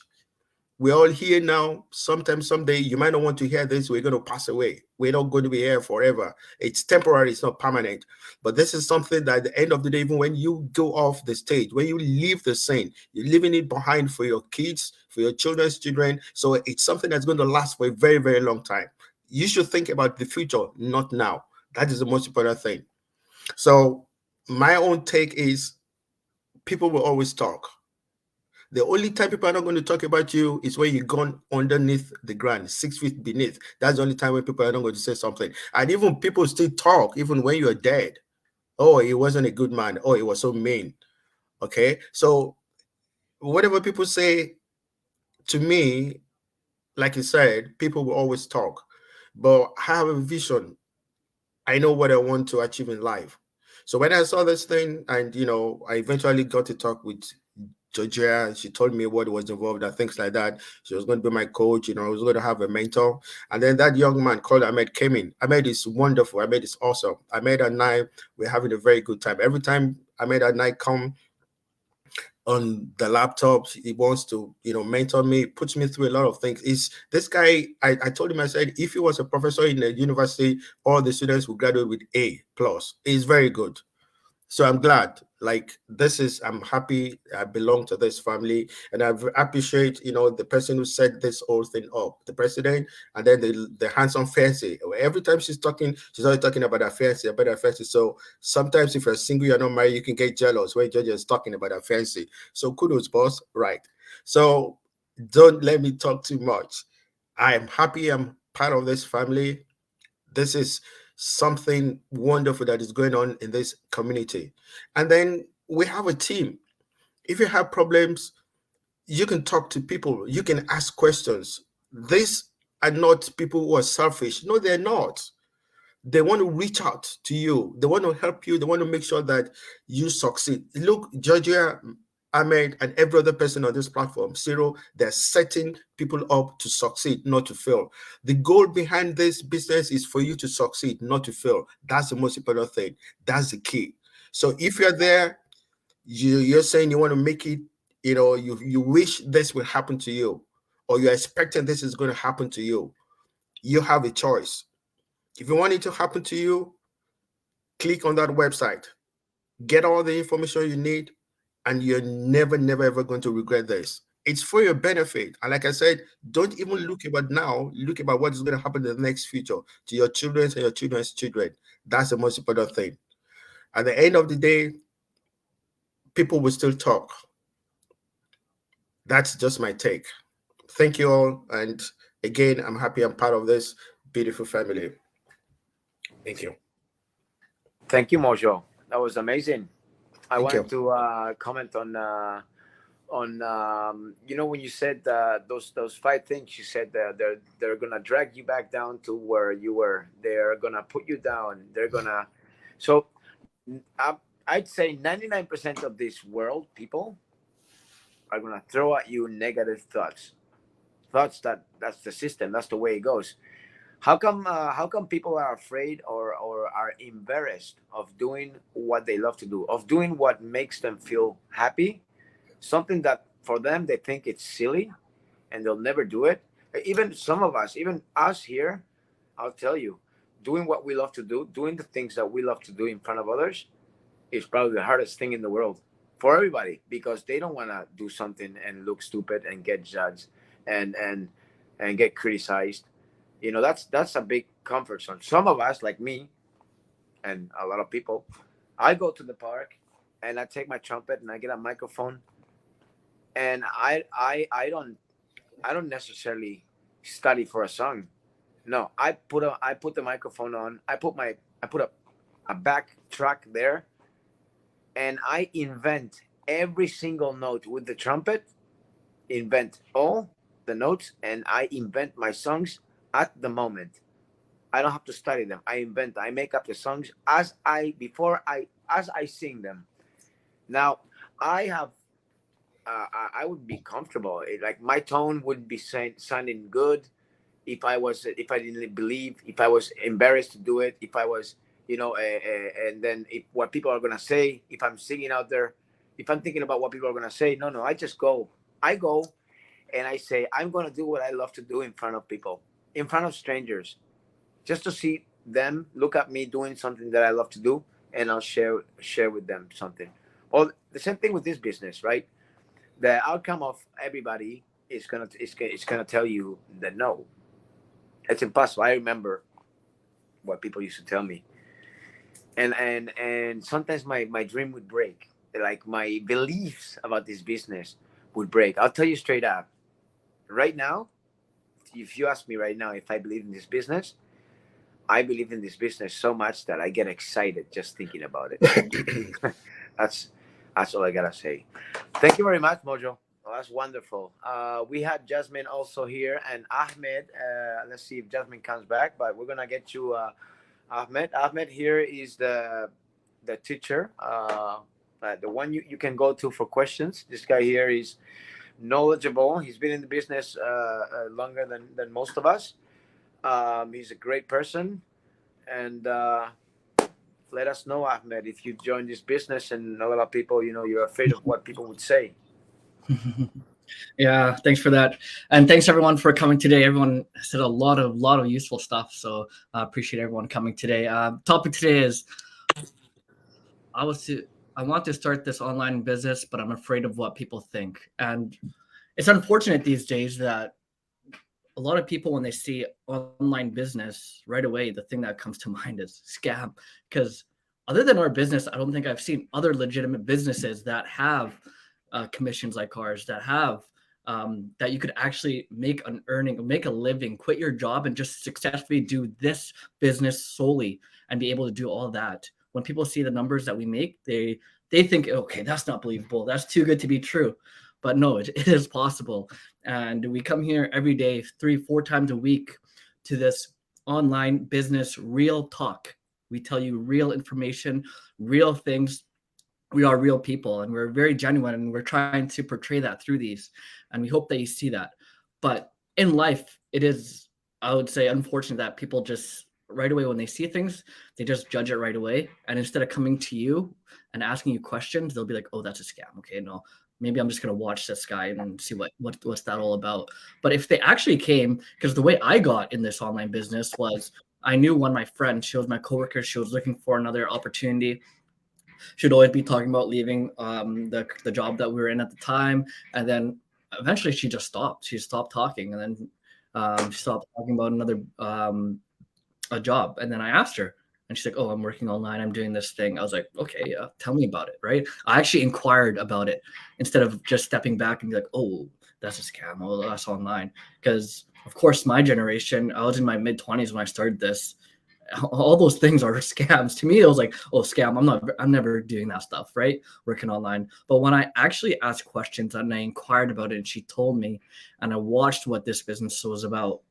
We're all here now. Sometime, someday, you might not want to hear this. We're going to pass away. We're not going to be here forever. It's temporary. It's not permanent. But this is something that at the end of the day, even when you go off the stage, when you leave the scene, you're leaving it behind for your kids, for your children's children. So it's something that's going to last for a very, very long time. You should think about the future, not now. That is the most important thing. So my own take is people will always talk. The only time people are not going to talk about you is when you've gone underneath the ground, 6 feet beneath. That's the only time when people are not going to say something. And even people still talk, even when you're dead. Oh, he wasn't a good man. Oh, he was so mean. Okay. So whatever people say to me, like you said, people will always talk. But I have a vision. I know what I want to achieve in life. So when I saw this thing, and I eventually got to talk with Georgia, and she told me what was involved and things like that. She was going to be my coach, I was going to have a mentor. And then that young man called Ahmed came in. Ahmed is wonderful. Ahmed is awesome. Ahmed and I, we're having a very good time. Every time Ahmed and I come, on the laptop. He wants to, mentor me, puts me through a lot of things. Is this guy? I told him, I said, if he was a professor in the university, all the students would graduate with A plus. He's very good. So I'm glad. Like, I'm happy I belong to this family, and I appreciate, the person who set this whole thing up, the president, and then the handsome fancy. Every time she's talking, she's always talking about her fancy, So sometimes if you're single, you're not married, you can get jealous when Georgia is talking about her fancy. So kudos, boss. Right. So don't let me talk too much. I am happy I'm part of this family. This is something wonderful that is going on in this community. And then we have a team. If you have problems, you can talk to people, you can ask questions. These are not people who are selfish. No, they're not. They want to reach out to you, they want to help you, they want to make sure that you succeed. Look, Georgia, Ahmed, and every other person on this platform, Cyril, they're setting people up to succeed, not to fail. The goal behind this business is for you to succeed, not to fail. That's the most important thing. That's the key. So if you're there, you're saying you want to make it, you wish this will happen to you, or you're expecting this is going to happen to you, you have a choice. If you want it to happen to you, click on that website, get all the information you need, and you're never, never, ever going to regret this. It's for your benefit. And like I said, don't even look about now, look about what is going to happen in the next future to your children and your children's children. That's the most important thing. At the end of the day, people will still talk. That's just my take. Thank you all. And again, I'm happy I'm part of this beautiful family. Thank you. Thank you, Mojo. That was amazing. I Thank wanted to comment on when you said those 5 things. You said they're gonna drag you back down to where you were. They're gonna put you down. They're gonna. So I'd say 99% of this world people are gonna throw at you negative thoughts. That's the system. That's the way it goes. How come people are afraid or are embarrassed of doing what they love to do, of doing what makes them feel happy, something that for them they think it's silly and they'll never do it? Even some of us, even us here, I'll tell you, doing what we love to do, doing the things that we love to do in front of others is probably the hardest thing in the world for everybody, because they don't want to do something and look stupid and get judged and get criticized. That's a big comfort zone. Some of us, like me and a lot of people, I go to the park and I take my trumpet and I get a microphone, and I don't necessarily study for a song. No, I put the microphone on. I put a back track there, and I invent every single note with the trumpet, invent all the notes, and I invent my songs at the moment. I don't have to study them. I make up the songs as I sing them. Now, I have I would be comfortable. Like, my tone would be sounding good if I didn't believe, if I was embarrassed to do it, if I was, and then if what people are gonna say, if I'm singing out there, if I'm thinking about what people are gonna say. No, I just go. I go, and I say I'm gonna do what I love to do in front of people, in front of strangers, just to see them look at me doing something that I love to do, and I'll share with them something. Or the same thing with this business, right? The outcome of everybody is gonna tell you that no, it's impossible. I remember what people used to tell me, and sometimes my dream would break. Like, my beliefs about this business would break. I'll tell you straight up. Right now, if you ask me right now if I believe in this business, I believe in this business so much that I get excited just thinking about it. that's that's all I gotta say. Thank you very much, Mojo. Oh, that's wonderful. We had Jasmine also here, and Ahmed. Let's see if Jasmine comes back, but we're gonna get you, Ahmed. Ahmed here is the teacher, the one you can go to for questions. This guy here is knowledgeable. He's been in the business longer than most of us. He's a great person, and let us know, Ahmed, if you join this business, and a lot of people, you're afraid of what people would say. Yeah, thanks for that, and thanks everyone for coming today. Everyone said a lot of useful stuff, so I appreciate everyone coming today. Topic today is I want to start this online business, but I'm afraid of what people think. And it's unfortunate these days that a lot of people, when they see online business, right away, the thing that comes to mind is scam. Because other than our business, I don't think I've seen other legitimate businesses that have commissions like ours, that have that you could actually make an earning, make a living, quit your job and just successfully do this business solely and be able to do all that. When people see the numbers that we make, they think, okay, that's not believable. That's too good to be true. But no, it is possible. And we come here every day, 3-4 times a week to this online business real talk. We tell you real information, real things. We are real people, and we're very genuine, and we're trying to portray that through these. And we hope that you see that. But in life, it is, I would say, unfortunate that people just right away, when they see things, they just judge it right away. And instead of coming to you and asking you questions, they'll be like, oh, that's a scam. Okay, no, maybe I'm just going to watch this guy and see what's that all about. But if they actually came, because the way I got in this online business was I knew one of my friends, she was my coworker, she was looking for another opportunity. She'd always be talking about leaving the job that we were in at the time. And then eventually she just stopped. She stopped talking, and then she stopped talking about another a job. And then I asked her, and she's like, oh, I'm working online, I'm doing this thing. I was like, okay, yeah, tell me about it, right? I actually inquired about it instead of just stepping back and be like, oh, that's a scam, oh, that's online. Because of course, my generation, I was in my mid-20s when I started this. All those things are scams. To me, it was like, oh, scam, I'm never doing that stuff, right? Working online. But when I actually asked questions and I inquired about it, and she told me, and I watched what this business was about,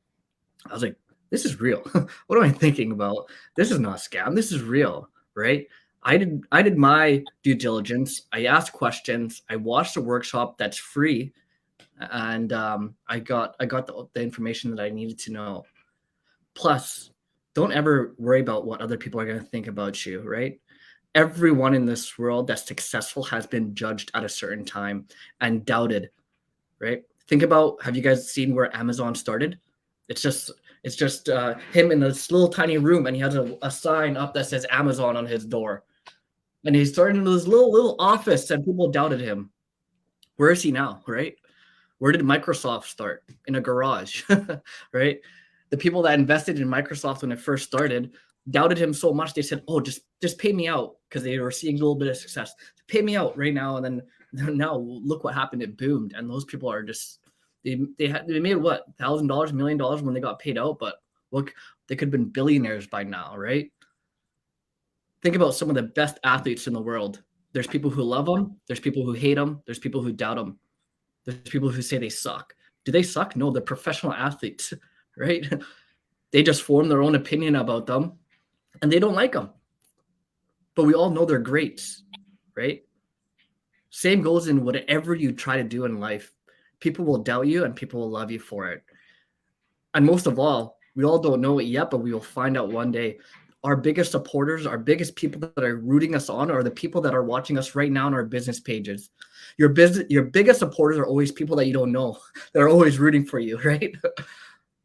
I was like, this is real. What am I thinking about? This is not a scam. This is real, right? I did my due diligence. I asked questions. I watched a workshop that's free, and I got the information that I needed to know. Plus, don't ever worry about what other people are going to think about you, right? Everyone in this world that's successful has been judged at a certain time and doubted, right? Think about, have you guys seen where Amazon started? It's just him in this little tiny room, and he has a sign up that says Amazon on his door. And he started in this little office, and people doubted him. Where is he now, right? Where did Microsoft start? In a garage, right? The people that invested in Microsoft when it first started doubted him so much, they said, oh, just pay me out, because they were seeing a little bit of success. Pay me out right now. And then now look what happened. It boomed. And those people are just, they made what, $1,000, $1 million when they got paid out. But look, they could have been billionaires by now, right? Think about some of the best athletes in the world. There's people who love them. There's people who hate them. There's people who doubt them. There's people who say they suck. Do they suck? No, they're professional athletes, right? They just form their own opinion about them, and they don't like them. But we all know they're great, right? Same goes in whatever you try to do in life. People will doubt you, and people will love you for it. And most of all, we all don't know it yet, but we will find out one day. Our biggest supporters, our biggest people that are rooting us on, are the people that are watching us right now on our business pages. Your biggest supporters are always people that you don't know, that are always rooting for you, right?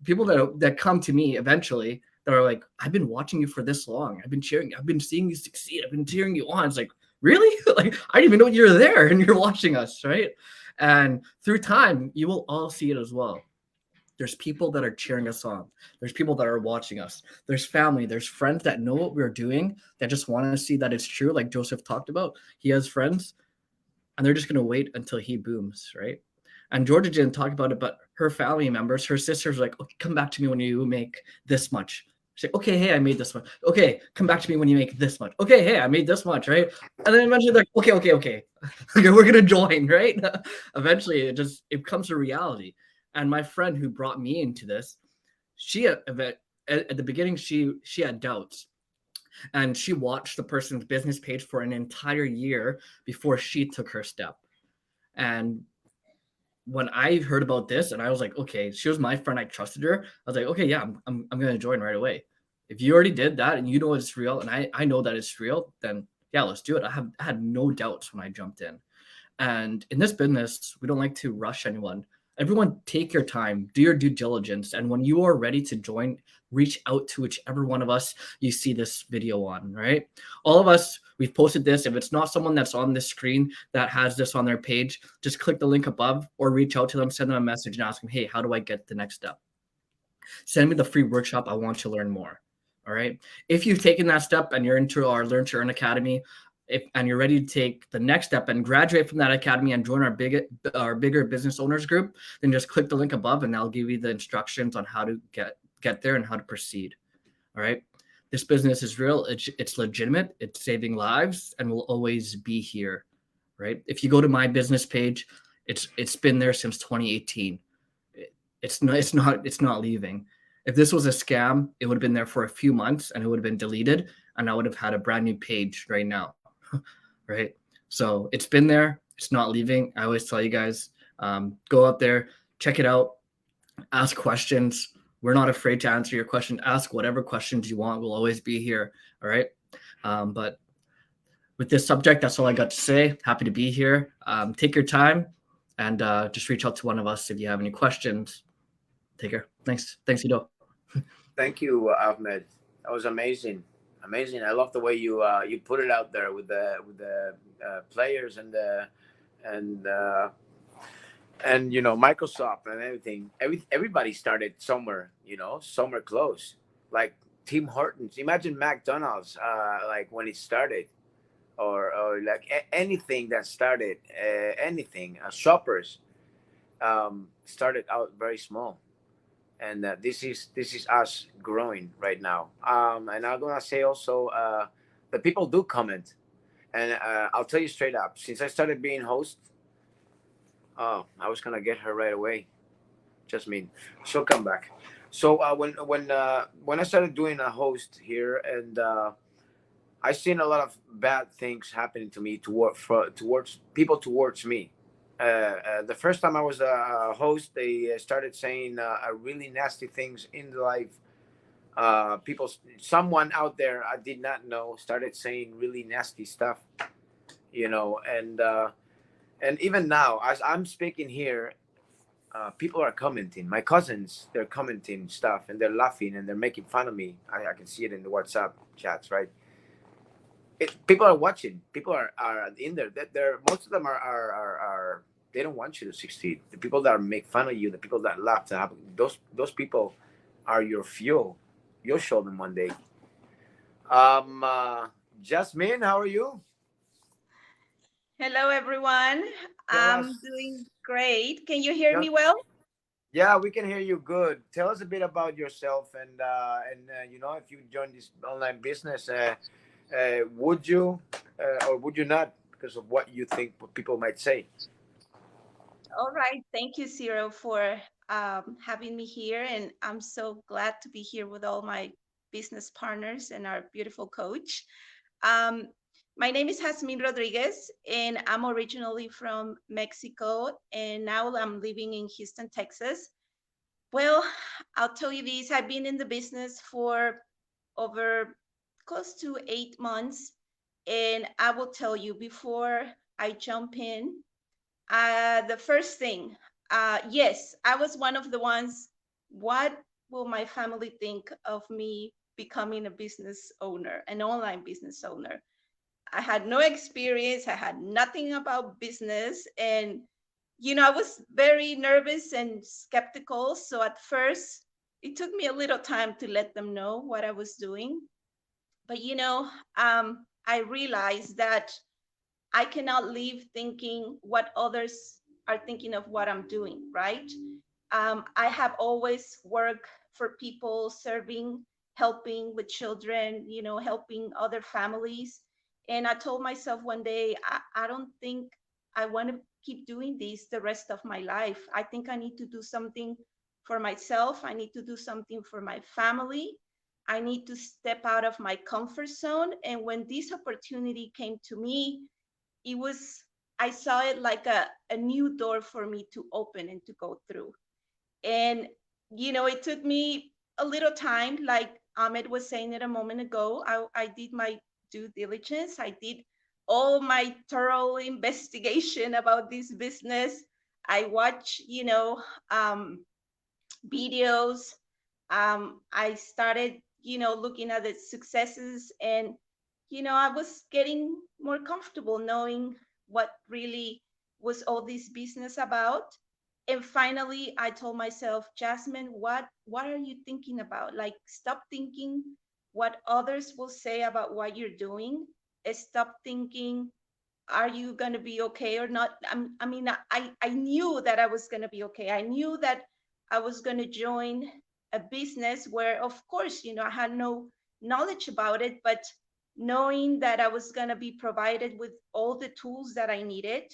People that come to me eventually that are like, I've been watching you for this long. I've been cheering. I've been seeing you succeed. I've been cheering you on. It's like, really? Like, I didn't even know you're there and you're watching us, right? And through time, you will all see it as well. There's people that are cheering us on. There's people that are watching us. There's family. There's friends that know what we're doing, that just want to see that it's true. Like Joseph talked about, he has friends, and they're just going to wait until he booms, right? And Georgia didn't talk about it, but her family members, her sisters, were like, okay, come back to me when you make this much. She's like, okay, hey, I made this much. Okay, come back to me when you make this much. Okay, hey, I made this much, right? And then eventually they're like, okay, we're going to join, right? Eventually it comes to reality. And my friend who brought me into this, she at the beginning, she had doubts. And she watched the person's business page for an entire year before she took her step. And when I heard about this, and I was like, okay, she was my friend, I trusted her. I was like, okay, yeah, I'm going to join right away. If you already did that and you know it's real, and I know that it's real, then yeah, let's do it. I had no doubts when I jumped in. And in this business, we don't like to rush anyone. Everyone, take your time, do your due diligence, and when you are ready to join, reach out to whichever one of us you see this video on. Right? All of us, we've posted this. If it's not someone that's on this screen that has this on their page, just click the link above or reach out to them, send them a message, and ask them, "Hey, how do I get the next step? Send me the free workshop. I want to learn more." All right. If you've taken that step and you're into our Learn to Earn Academy, and you're ready to take the next step and graduate from that academy and join our bigger business owners group, then just click the link above and I'll give you the instructions on how to get there and how to proceed. All right. This business is real. It's legitimate. It's saving lives and will always be here. Right. If you go to my business page, it's been there since 2018. It's not leaving. If this was a scam, it would have been there for a few months and it would have been deleted, and I would have had a brand new page right now. Right? So it's been there. It's not leaving. I always tell you guys, go out there, check it out, ask questions. We're not afraid to answer your question. Ask whatever questions you want. We'll always be here. All right. But with this subject, that's all I got to say. Happy to be here. Take your time and just reach out to one of us if you have any questions. Take care. Thanks, Ido. Thank you, Ahmed. That was amazing. Amazing. I love the way you put it out there with the players and you know, Microsoft and everything. Everybody started somewhere, you know, somewhere close, like Tim Hortons. Imagine McDonald's, like when it started, or like anything that started, anything. Shoppers started out very small, and this is us growing right now. And I'm gonna say also, the people do comment, and I'll tell you straight up. Since I started being host, oh, I was gonna get her right away. Just mean she'll come back. So when I started doing a host here, and I seen a lot of bad things happening to me towards people towards me. The first time I was a host, they started saying really nasty things in the live. Someone out there I did not know started saying really nasty stuff, you know, and even now as I'm speaking here, people are commenting. My cousins, they're commenting stuff and they're laughing and they're making fun of me. I can see it in the WhatsApp chats, right? People are watching. People are in there. They're most of them are they don't want you to succeed. The people that make fun of you, the people that laugh to happen, those people are your fuel. You'll show them one day. Jasmine, how are you? Hello, everyone. Tell I'm us. doing great. Can you hear Yeah. me well? Yeah, we can hear you good. Tell us a bit about yourself, and you know, if you join this online business, would you or would you not, because of what you think what people might say? All right. Thank you, Ciro, for having me here. And I'm so glad to be here with all my business partners and our beautiful coach. Um, my name is Jasmine Rodriguez, and I'm originally from Mexico. And now I'm living in Houston, Texas. Well, I'll tell you this, I've been in the business for over close to 8 months. And I will tell you, before I jump in, the first thing, yes, I was one of the ones, what will my family think of me becoming a business owner, an online business owner? I had no experience, I had nothing about business. And, you know, I was very nervous and skeptical. So at first, it took me a little time to let them know what I was doing. But, you know, I realized that I cannot live thinking what others are thinking of what I'm doing, right? I have always worked for people, serving, helping with children, you know, helping other families. And I told myself one day, I don't think I want to keep doing this the rest of my life. I think I need to do something for myself. I need to do something for my family. I need to step out of my comfort zone. And when this opportunity came to me, it was, I saw it like a new door for me to open and to go through. And, you know, it took me a little time, like Ahmed was saying it a moment ago, I did my due diligence. I did all my thorough investigation about this business. I watch, videos. I started, looking at the successes, and, I was getting more comfortable knowing what really was all this business about. And finally, I told myself, Jasmine, what are you thinking about? Like, stop thinking what others will say about what you're doing. Stop thinking, are you going to be okay or not? I knew that I was going to be okay. I knew that I was going to join a business where, of course, I had no knowledge about it, but knowing that I was going to be provided with all the tools that I needed,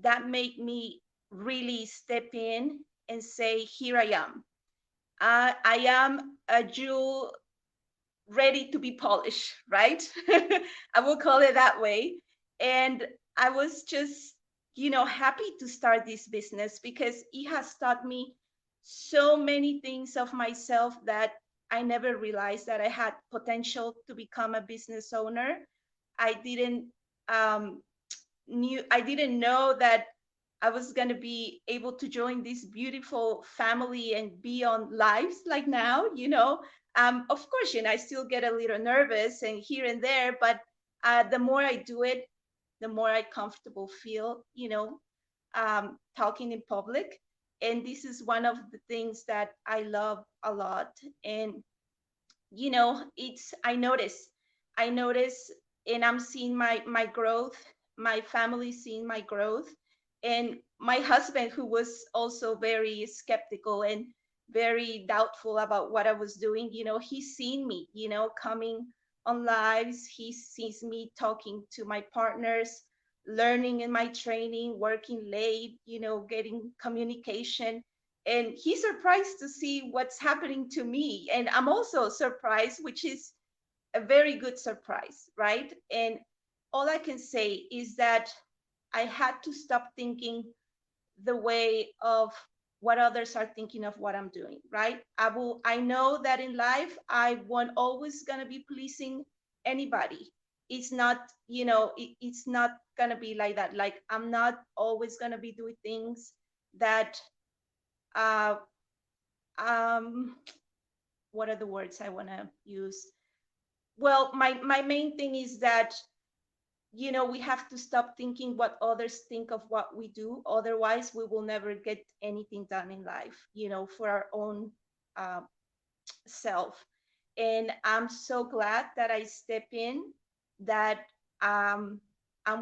that made me really step in and say, here I am. I am a jewel ready to be polished, right? I will call it that way. And I was just, happy to start this business because it has taught me so many things of myself that I never realized that I had potential to become a business owner. I didn't I didn't know that I was going to be able to join this beautiful family and be on lives like now, of course, I still get a little nervous and here and there, but the more I do it, the more I comfortable feel, talking in public. And this is one of the things that I love a lot. And, I notice, and I'm seeing my growth, my family seeing my growth, and my husband, who was also very skeptical and very doubtful about what I was doing, he's seen me, coming on lives. He sees me talking to my partners, learning in my training, working late, getting communication. And he's surprised to see what's happening to me. And I'm also surprised, which is a very good surprise, right? And all I can say is that I had to stop thinking the way of what others are thinking of what I'm doing, right? I know that in life, I won't always gonna be pleasing anybody. It's not, it's not gonna be like that. Like, I'm not always gonna be doing things that, uh, what are the words I wanna use? Well, my main thing is that, we have to stop thinking what others think of what we do. Otherwise, we will never get anything done in life, for our own uh, self. And I'm so glad that I step in, that I'm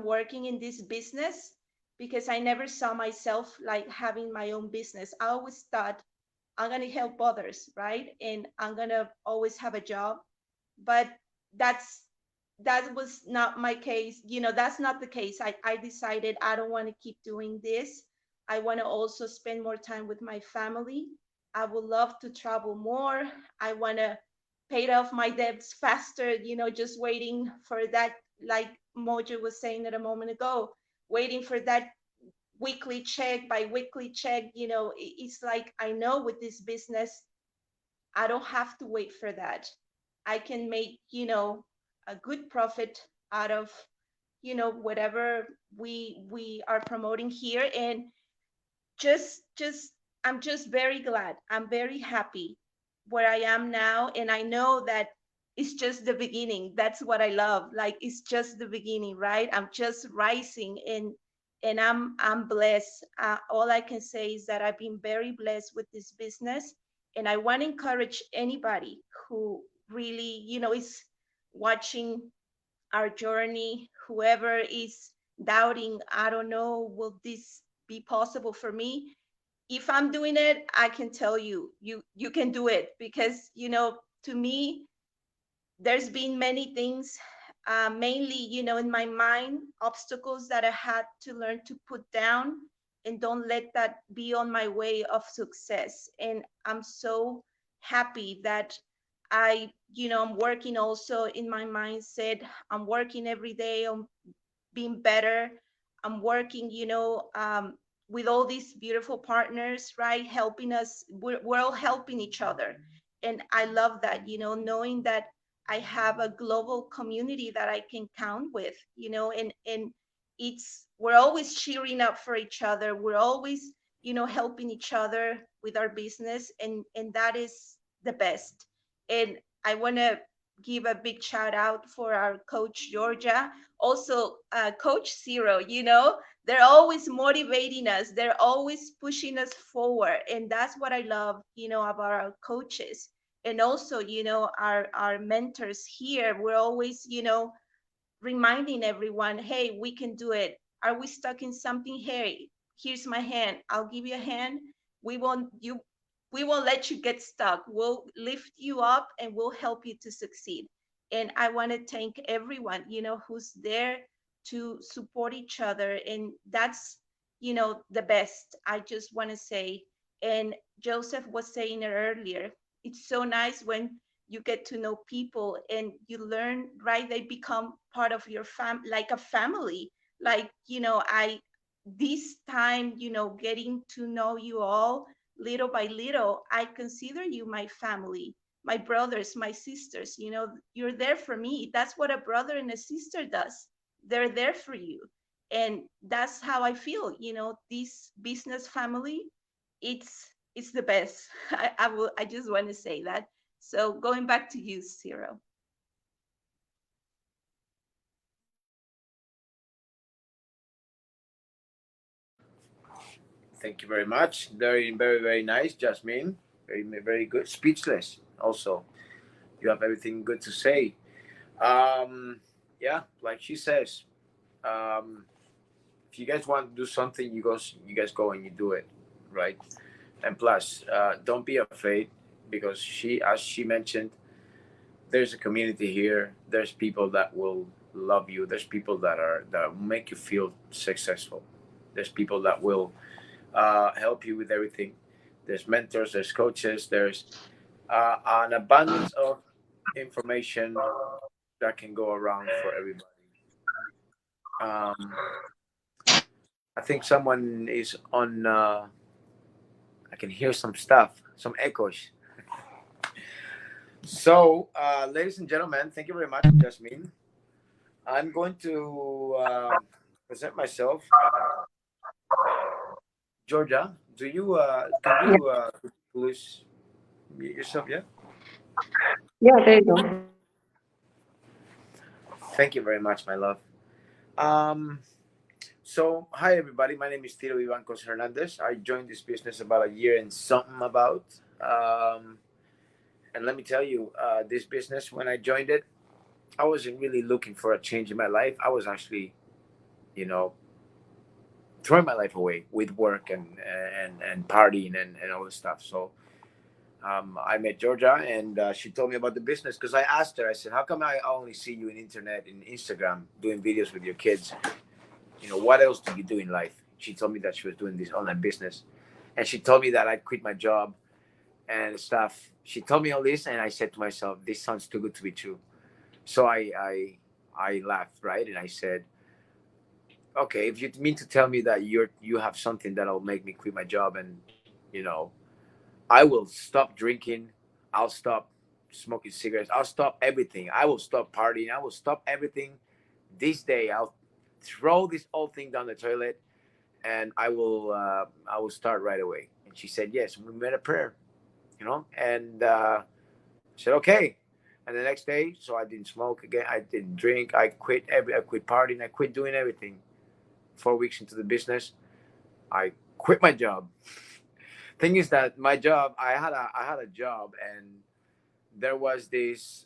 working in this business, because I never saw myself like having my own business. I always thought I'm going to help others, right? And I'm going to always have a job. But that was not my case. That's not the case. I decided I don't want to keep doing this. I want to also spend more time with my family. I would love to travel more. I want to pay off my debts faster, just waiting for that, like Mojo was saying it a moment ago, waiting for that weekly check, bi-weekly check. It's like, I know with this business, I don't have to wait for that. I can make, a good profit out of, whatever we are promoting here. And just I'm just very glad. I'm very happy where I am now. And I know that it's just the beginning. That's what I love. Like, it's just the beginning, right? I'm just rising, and I'm blessed. All I can say is that I've been very blessed with this business. And I want to encourage anybody who really, is watching our journey, whoever is doubting, I don't know, will this be possible for me? If I'm doing it, I can tell you, you can do it, because, to me, there's been many things, mainly, in my mind, obstacles that I had to learn to put down, and don't let that be on my way of success. And I'm so happy that I'm working also in my mindset. I'm working every day on being better. I'm working, with all these beautiful partners, right? Helping us. We're all helping each other. And I love that, knowing that I have a global community that I can count with, and we're always cheering up for each other. We're always, helping each other with our business, and that is the best. And I want to give a big shout out for our coach Georgia, also Coach Zero. They're always motivating us. They're always pushing us forward, and that's what I love, about our coaches. And also, our mentors here. We're always, reminding everyone, hey, we can do it. Are we stuck in something? Hey, here's my hand. I'll give you a hand. We won't let you get stuck. We'll lift you up and we'll help you to succeed. And I want to thank everyone, who's there to support each other. And that's, the best. I just want to say, and Joseph was saying it earlier, it's so nice when you get to know people and you learn, right? They become part of your like a family. Like, this time, getting to know you all little by little, I consider you my family, my brothers, my sisters. You're there for me. That's what a brother and a sister does. They're there for you. And that's how I feel, this business family, it's the best. I just want to say that. So going back to you, Ciro. Thank you very much. Very, very, very nice, Jasmine. Very, very good. Speechless. Also, you have everything good to say. Yeah, like she says, if you guys want to do something, you guys go and you do it, right? And plus, don't be afraid because as she mentioned, there's a community here. There's people that will love you. There's people that will make you feel successful. There's people that will help you with everything. There's mentors, there's coaches, there's an abundance of information that can go around for everybody. Um, I think someone is on. I can hear some stuff, some echoes. So, ladies and gentlemen, thank you very much, Jasmine. I'm going to present myself. Georgia, can you please mute yourself? Yeah. Yeah, there you go. Thank you very much, my love. Um, so, hi everybody. My name is Tito Ivancos Hernandez. I joined this business about a year and something about. And let me tell you, this business, when I joined it, I wasn't really looking for a change in my life. I was actually, you know, throwing my life away with work and partying and all this stuff. So I met Georgia and she told me about the business because I asked her. I said, "How come I only see you in internet and Instagram doing videos with your kids? What else do you do in life?" She told me that she was doing this online business, and she told me that I quit my job and stuff. She told me all this, and I said to myself, "This sounds too good to be true." So I laughed, right, and I said, "Okay, if you mean to tell me that you have something that'll make me quit my job, and you know, I will stop drinking, I'll stop smoking cigarettes, I'll stop everything, I will stop partying, I will stop everything this day. I'll throw this old thing down the toilet, and I will start right away." And she said, "Yes." We made a prayer, and I said, "Okay." And the next day, so I didn't smoke again, I didn't drink, I quit partying, I quit doing everything. 4 weeks into the business, I quit my job. Thing is that my job, I had a job, and there was this.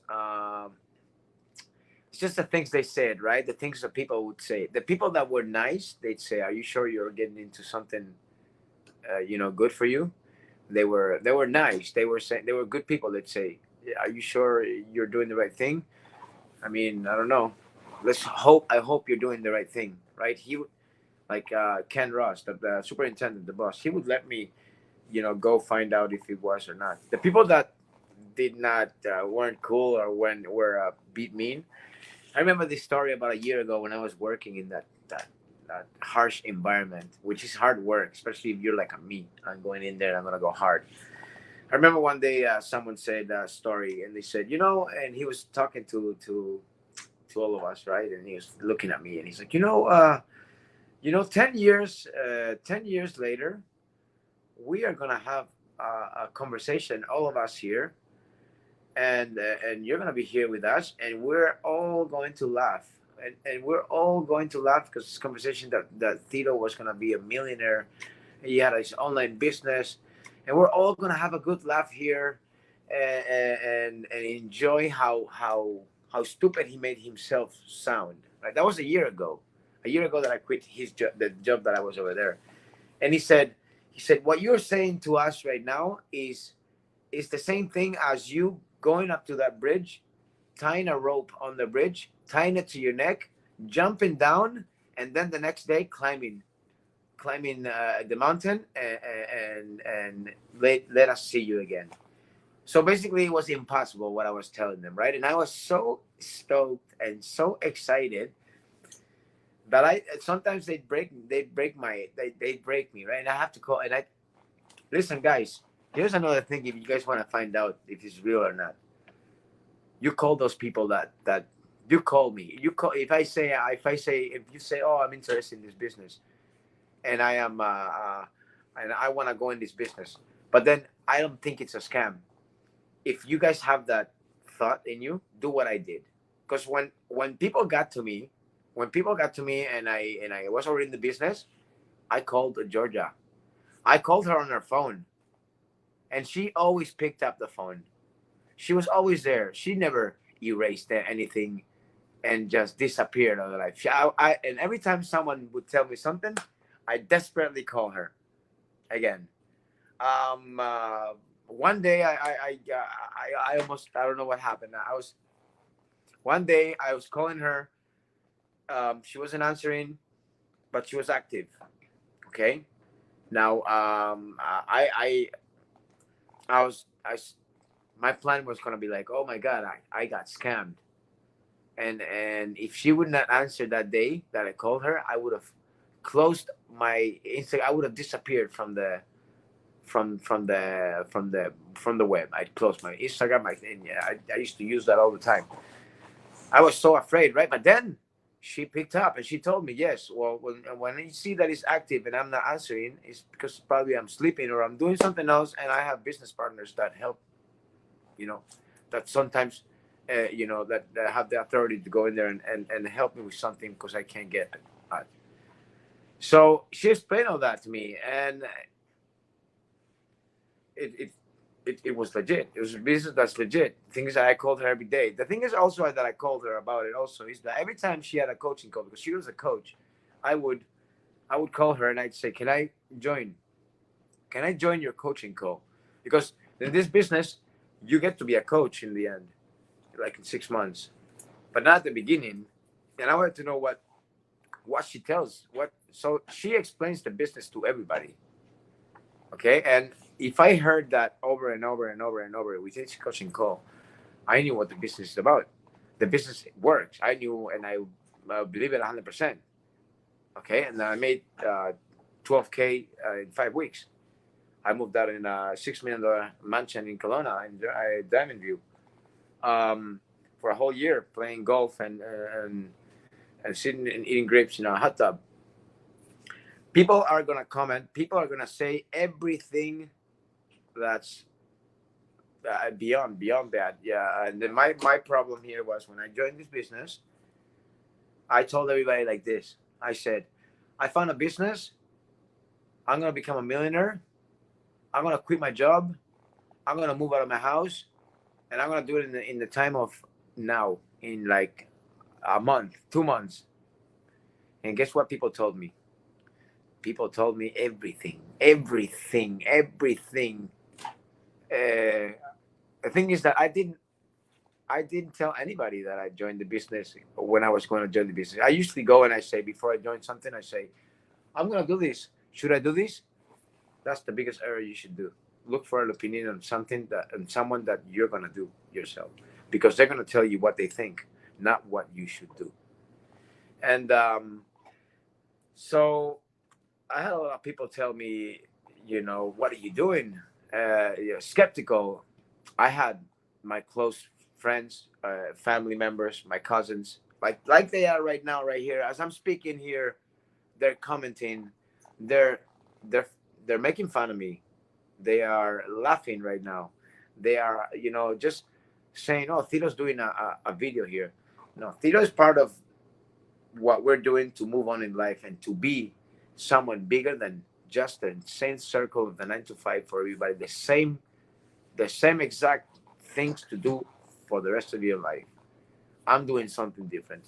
It's just the things they said, right? The things that people would say. The people that were nice, they'd say, "Are you sure you're getting into something, good for you?" They were nice. They were saying they were good people. They'd say, "Yeah, are you sure you're doing the right thing? I mean, I don't know. I hope you're doing the right thing, right?" Like Ken Ross, the superintendent, the boss, he would let me, go find out if it was or not. The people that did not weren't cool or were beat mean. I remember this story about a year ago when I was working in that harsh environment, which is hard work, especially if you're like me. I'm going in there, I'm gonna go hard. I remember one day someone said a story, and they said, and he was talking to all of us, right? And he was looking at me, and he's like, 10 years later, we are gonna have a conversation, all of us here, and you're gonna be here with us, and we're all going to laugh, and we're all going to laugh because this conversation that Tito was gonna be a millionaire, he had his online business, and we're all gonna have a good laugh here, and enjoy how stupid he made himself sound. Right, that was a year ago that I quit the job that I was over there, and he said, what you're saying to us right now is the same thing as you going up to that bridge, tying a rope on the bridge, tying it to your neck, jumping down, and then the next day climbing the mountain, and let us see you again. So basically, it was impossible what I was telling them, right? And I was so stoked and so excited that I sometimes they break me, right? And I have to call, and I listen, guys. Here's another thing. If you guys want to find out if it's real or not, you call those people that you call me. You call if you say, oh, I'm interested in this business, and I am and I want to go in this business, but then I don't think it's a scam. If you guys have that thought in you, do what I did, because when people got to me, and I was already in the business, I called Georgia. I called her on her phone, and she always picked up the phone. She was always there. She never erased anything and just disappeared out of life. And every time someone would tell me something, I desperately call her again. One day I almost, I don't know what happened. One day I was calling her. She wasn't answering, but she was active. Okay. Now I was my plan was gonna be like, oh my god, I got scammed, and if she would not answer that day that I called her, I would have closed my Instagram. I would have disappeared from the web. I'd close my Instagram. I used to use that all the time. I was so afraid, right? But then she picked up and she told me, yes, well, when you see that it's active and I'm not answering, it's because probably I'm sleeping or I'm doing something else, and I have business partners that help, that sometimes, that have the authority to go in there and help me with something because I can't get it. So she explained all that to me, and it was legit. It was a business that's legit. Things that I called her every day. The thing is also that I called her about it also is that every time she had a coaching call, because she was a coach, I would call her and I'd say, can I join your coaching call? Because in this business, you get to be a coach in the end, like in 6 months, but not at the beginning. And I wanted to know what she tells, so she explains the business to everybody. Okay. And if I heard that over and over and over and over with each coaching call, I knew what the business is about. The business works. I knew, and I believe it 100%. Okay. And I made $12K in 5 weeks. I moved out in a $6 million mansion in Kelowna, in Diamond View, for a whole year, playing golf and sitting and eating grapes in a hot tub. People are gonna comment. People are gonna say everything that's beyond that. Yeah. And then my problem here was when I joined this business, I told everybody like this. I said, I found a business. I'm gonna become a millionaire. I'm gonna quit my job. I'm gonna move out of my house, and I'm gonna do it in the time of now, in like a month, 2 months. And guess what people told me? People told me everything. The thing is that I didn't tell anybody that I joined the business when I was going to join the business. I usually go and I say, before I join something, I say, I'm gonna do this. Should I do this? That's the biggest error you should do. Look for an opinion on someone that you're gonna do yourself, because they're gonna tell you what they think, not what you should do. And so I had a lot of people tell me, what are you doing? skeptical, I had my close friends, family members, my cousins, like they are right now, right here, as I'm speaking here. They're commenting, they're they're they're making fun of me. They are laughing right now. They are, just saying, "Oh, Tito's doing a video here." No, Tito is part of what we're doing to move on in life and to be someone bigger than just the same circle of the 9 to 5 for everybody. The same exact things to do for the rest of your life. I'm doing something different.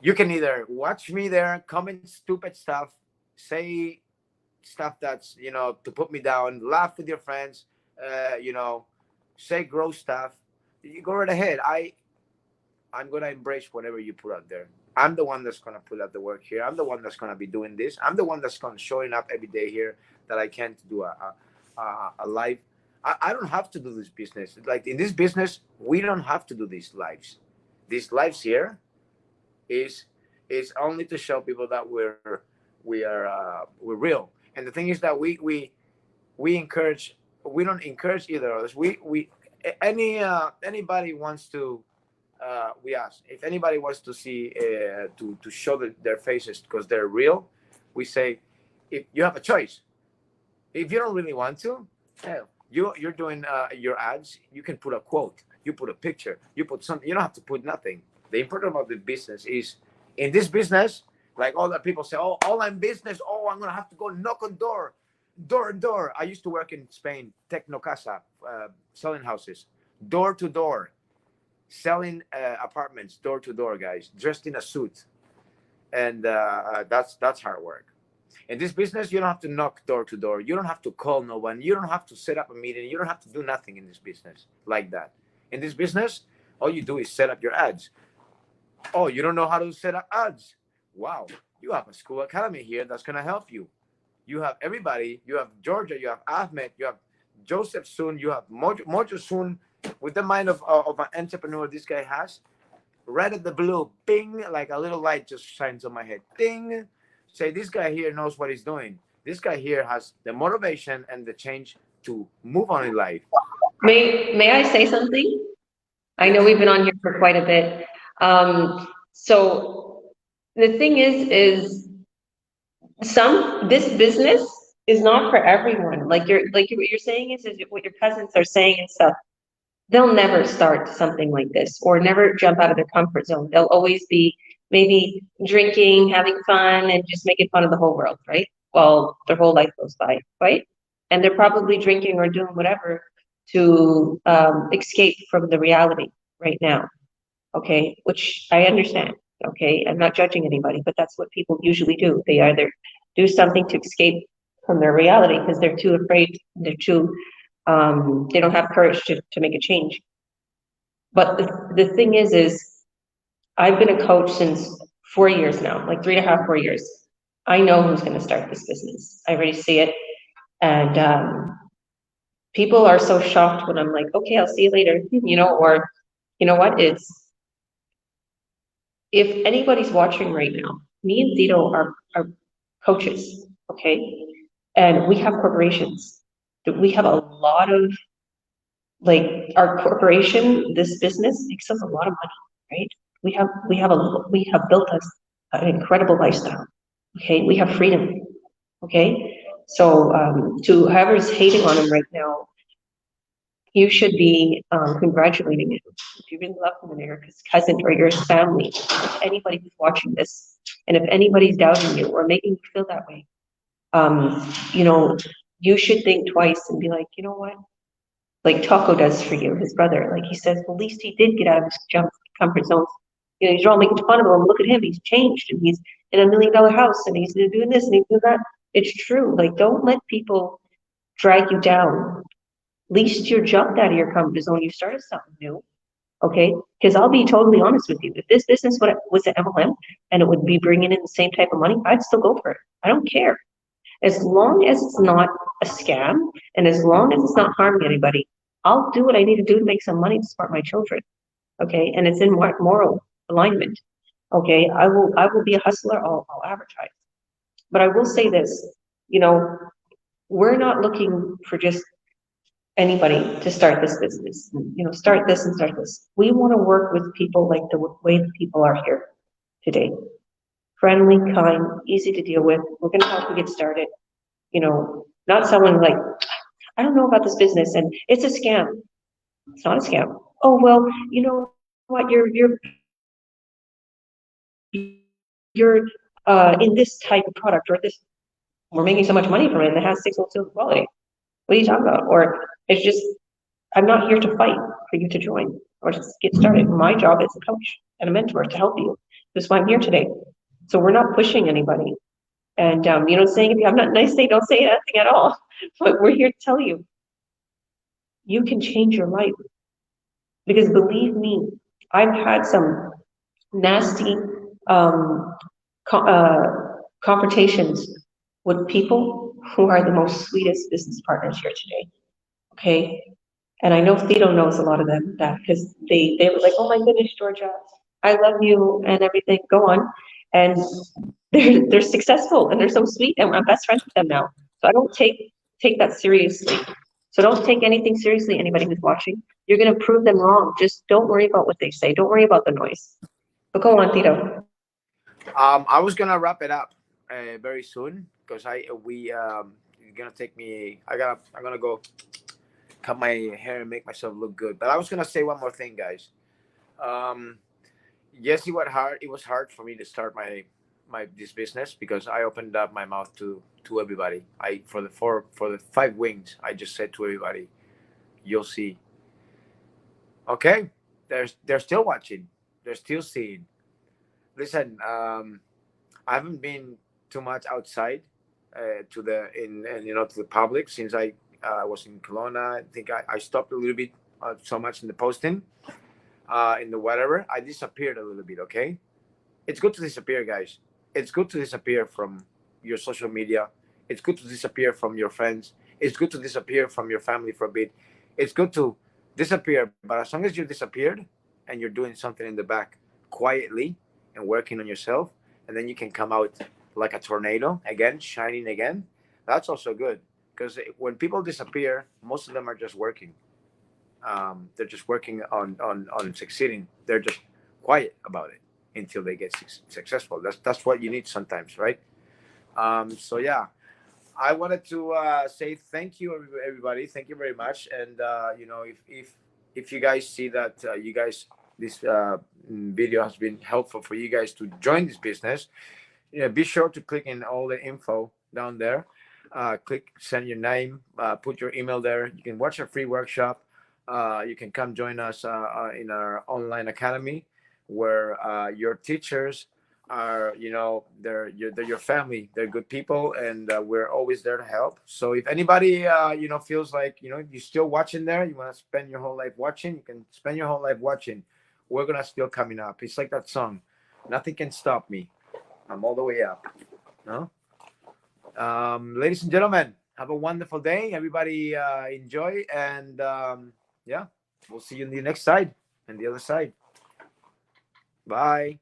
You can either watch me there, comment stupid stuff, say stuff that's, to put me down, laugh with your friends, say gross stuff. You go right ahead. I'm gonna embrace whatever you put out there. I'm the one that's gonna put out the work here. I'm the one that's gonna be doing this. I'm the one that's gonna showing up every day here that I can't do a live. I don't have to do this business. Like in this business, we don't have to do these lives. These lives here is only to show people that we're real. And the thing is that we encourage. We don't encourage either of us. Anybody wants to. We ask if anybody wants to see to show their faces because they're real. We say, if you have a choice, if you don't really want to, hell, you're doing your ads. You can put a quote, you put a picture, you put something. You don't have to put nothing. The important about the business is, in this business, like all the people say, oh, online business. Oh, I'm gonna have to go knock on door to door. I used to work in Spain, Tecnocasa, selling houses, door to door. Selling apartments door to door, guys, dressed in a suit, and that's hard work. In this business, you don't have to knock door to door. You don't have to call no one. You don't have to set up a meeting. You don't have to do nothing in this business like that. In this business, all you do is set up your ads. Oh, you don't know how to set up ads? Wow, you have a school academy here that's gonna help you. You have everybody. You have Georgia. You have Ahmed. You have Joseph soon. You have Mojo soon. With the mind of an entrepreneur this guy has, right at the blue, bing, like a little light just shines on my head. Ding. Say, this guy here knows what he's doing. This guy here has the motivation and the change to move on in life. May I say something? I know we've been on here for quite a bit. So the thing is this business is not for everyone. Like what you're saying is what your cousins are saying and stuff. They'll never start something like this or never jump out of their comfort zone. They'll always be maybe drinking, having fun, and just making fun of the whole world, right? While their whole life goes by, right? And they're probably drinking or doing whatever to escape from the reality right now, okay? Which I understand, okay? I'm not judging anybody, but that's what people usually do. They either do something to escape from their reality because they're too afraid, they don't have courage to make a change. But the thing is I've been a coach since 4 years now, like 3.5, 4 years. I know who's going to start this business. I already see it. And people are so shocked when I'm like, okay, I'll see you later, or you know what, if anybody's watching right now, me and Tito are coaches, okay? And we have corporations. We have a lot of, like, our corporation, this business makes us a lot of money, right? We have built us an incredible lifestyle. Okay, we have freedom. Okay, so to whoever's hating on him right now, you should be congratulating him if you really love him and you're his cousin or your family. If anybody who's watching this, and if anybody's doubting you or making you feel that way, you should think twice and be like, you know what? Like Taco does for you, his brother. Like he says, well, at least he did get out of his comfort zone. You're all making fun of him. Look at him. He's changed and he's in $1 million house and he's doing this and he's doing that. It's true. Like, don't let people drag you down. At least you're jumped out of your comfort zone. You started something new. Okay? Because I'll be totally honest with you. If this business was an MLM and it would be bringing in the same type of money, I'd still go for it. I don't care. As long as it's not a scam and as long as it's not harming anybody, I'll do what I need to do to make some money to support my children. Okay? And it's in moral alignment. Okay? I will be a hustler. I'll advertise. But I will say this, we're not looking for just anybody to start this business, start this and start this. We want to work with people like the way the people are here today. Friendly, kind, easy to deal with. We're going to help you get started. Not someone like, I don't know about this business and it's a scam. It's not a scam. Oh, well, you know what, you're in this type of product, or this, we're making so much money from it and it has 6 months quality. What are you talking about? Or it's just, I'm not here to fight for you to join or to get started. My job is a coach and a mentor to help you. That's why I'm here today. So we're not pushing anybody. And, saying if you have not nice thing, don't say anything at all. But we're here to tell you, you can change your life. Because believe me, I've had some nasty confrontations with people who are the most sweetest business partners here today. Okay. And I know Thito knows a lot of them, that because they were like, oh my goodness, Georgia, I love you and everything. Go on. And they're successful and they're so sweet and I'm best friends with them now. So I don't take that seriously. So don't take anything seriously, anybody who's watching. You're gonna prove them wrong. Just don't worry about what they say. Don't worry about the noise. But go on, Thito. I was gonna wrap it up very soon because it's gonna take me. I'm gonna go cut my hair and make myself look good. But I was gonna say one more thing, guys. Yes, it was hard. It was hard for me to start this business because I opened up my mouth to everybody. For the 5 wings, I just said to everybody, "You'll see." Okay, they're still watching. They're still seeing. Listen, I haven't been too much outside to the public since I was in Kelowna. I think I stopped a little bit so much in the posting, in the whatever. I disappeared a little bit. Okay, it's good to disappear, guys. It's good to disappear from your social media. It's good to disappear from your friends. It's good to disappear from your family for a bit. It's good to disappear, but as long as you disappeared and you're doing something in the back quietly and working on yourself, and then you can come out like a tornado again, shining again. That's also good because when people disappear, most of them are just working. They're just working on succeeding. They're just quiet about it until they get successful. That's what you need sometimes, right? So yeah, I wanted to say thank you, everybody. Thank you very much. And if you guys see that this video has been helpful for you guys to join this business, be sure to click in all the info down there. Click send your name, put your email there. You can watch a free workshop. You can come join us in our online academy, where your teachers are, they're your family. They're good people, and we're always there to help. So if anybody feels like you're still watching there, you want to spend your whole life watching, you can spend your whole life watching. We're gonna still coming up. It's like that song, nothing can stop me. I'm all the way up. No. Ladies and gentlemen, have a wonderful day. Everybody enjoy, and yeah, we'll see you on the next side and the other side. Bye.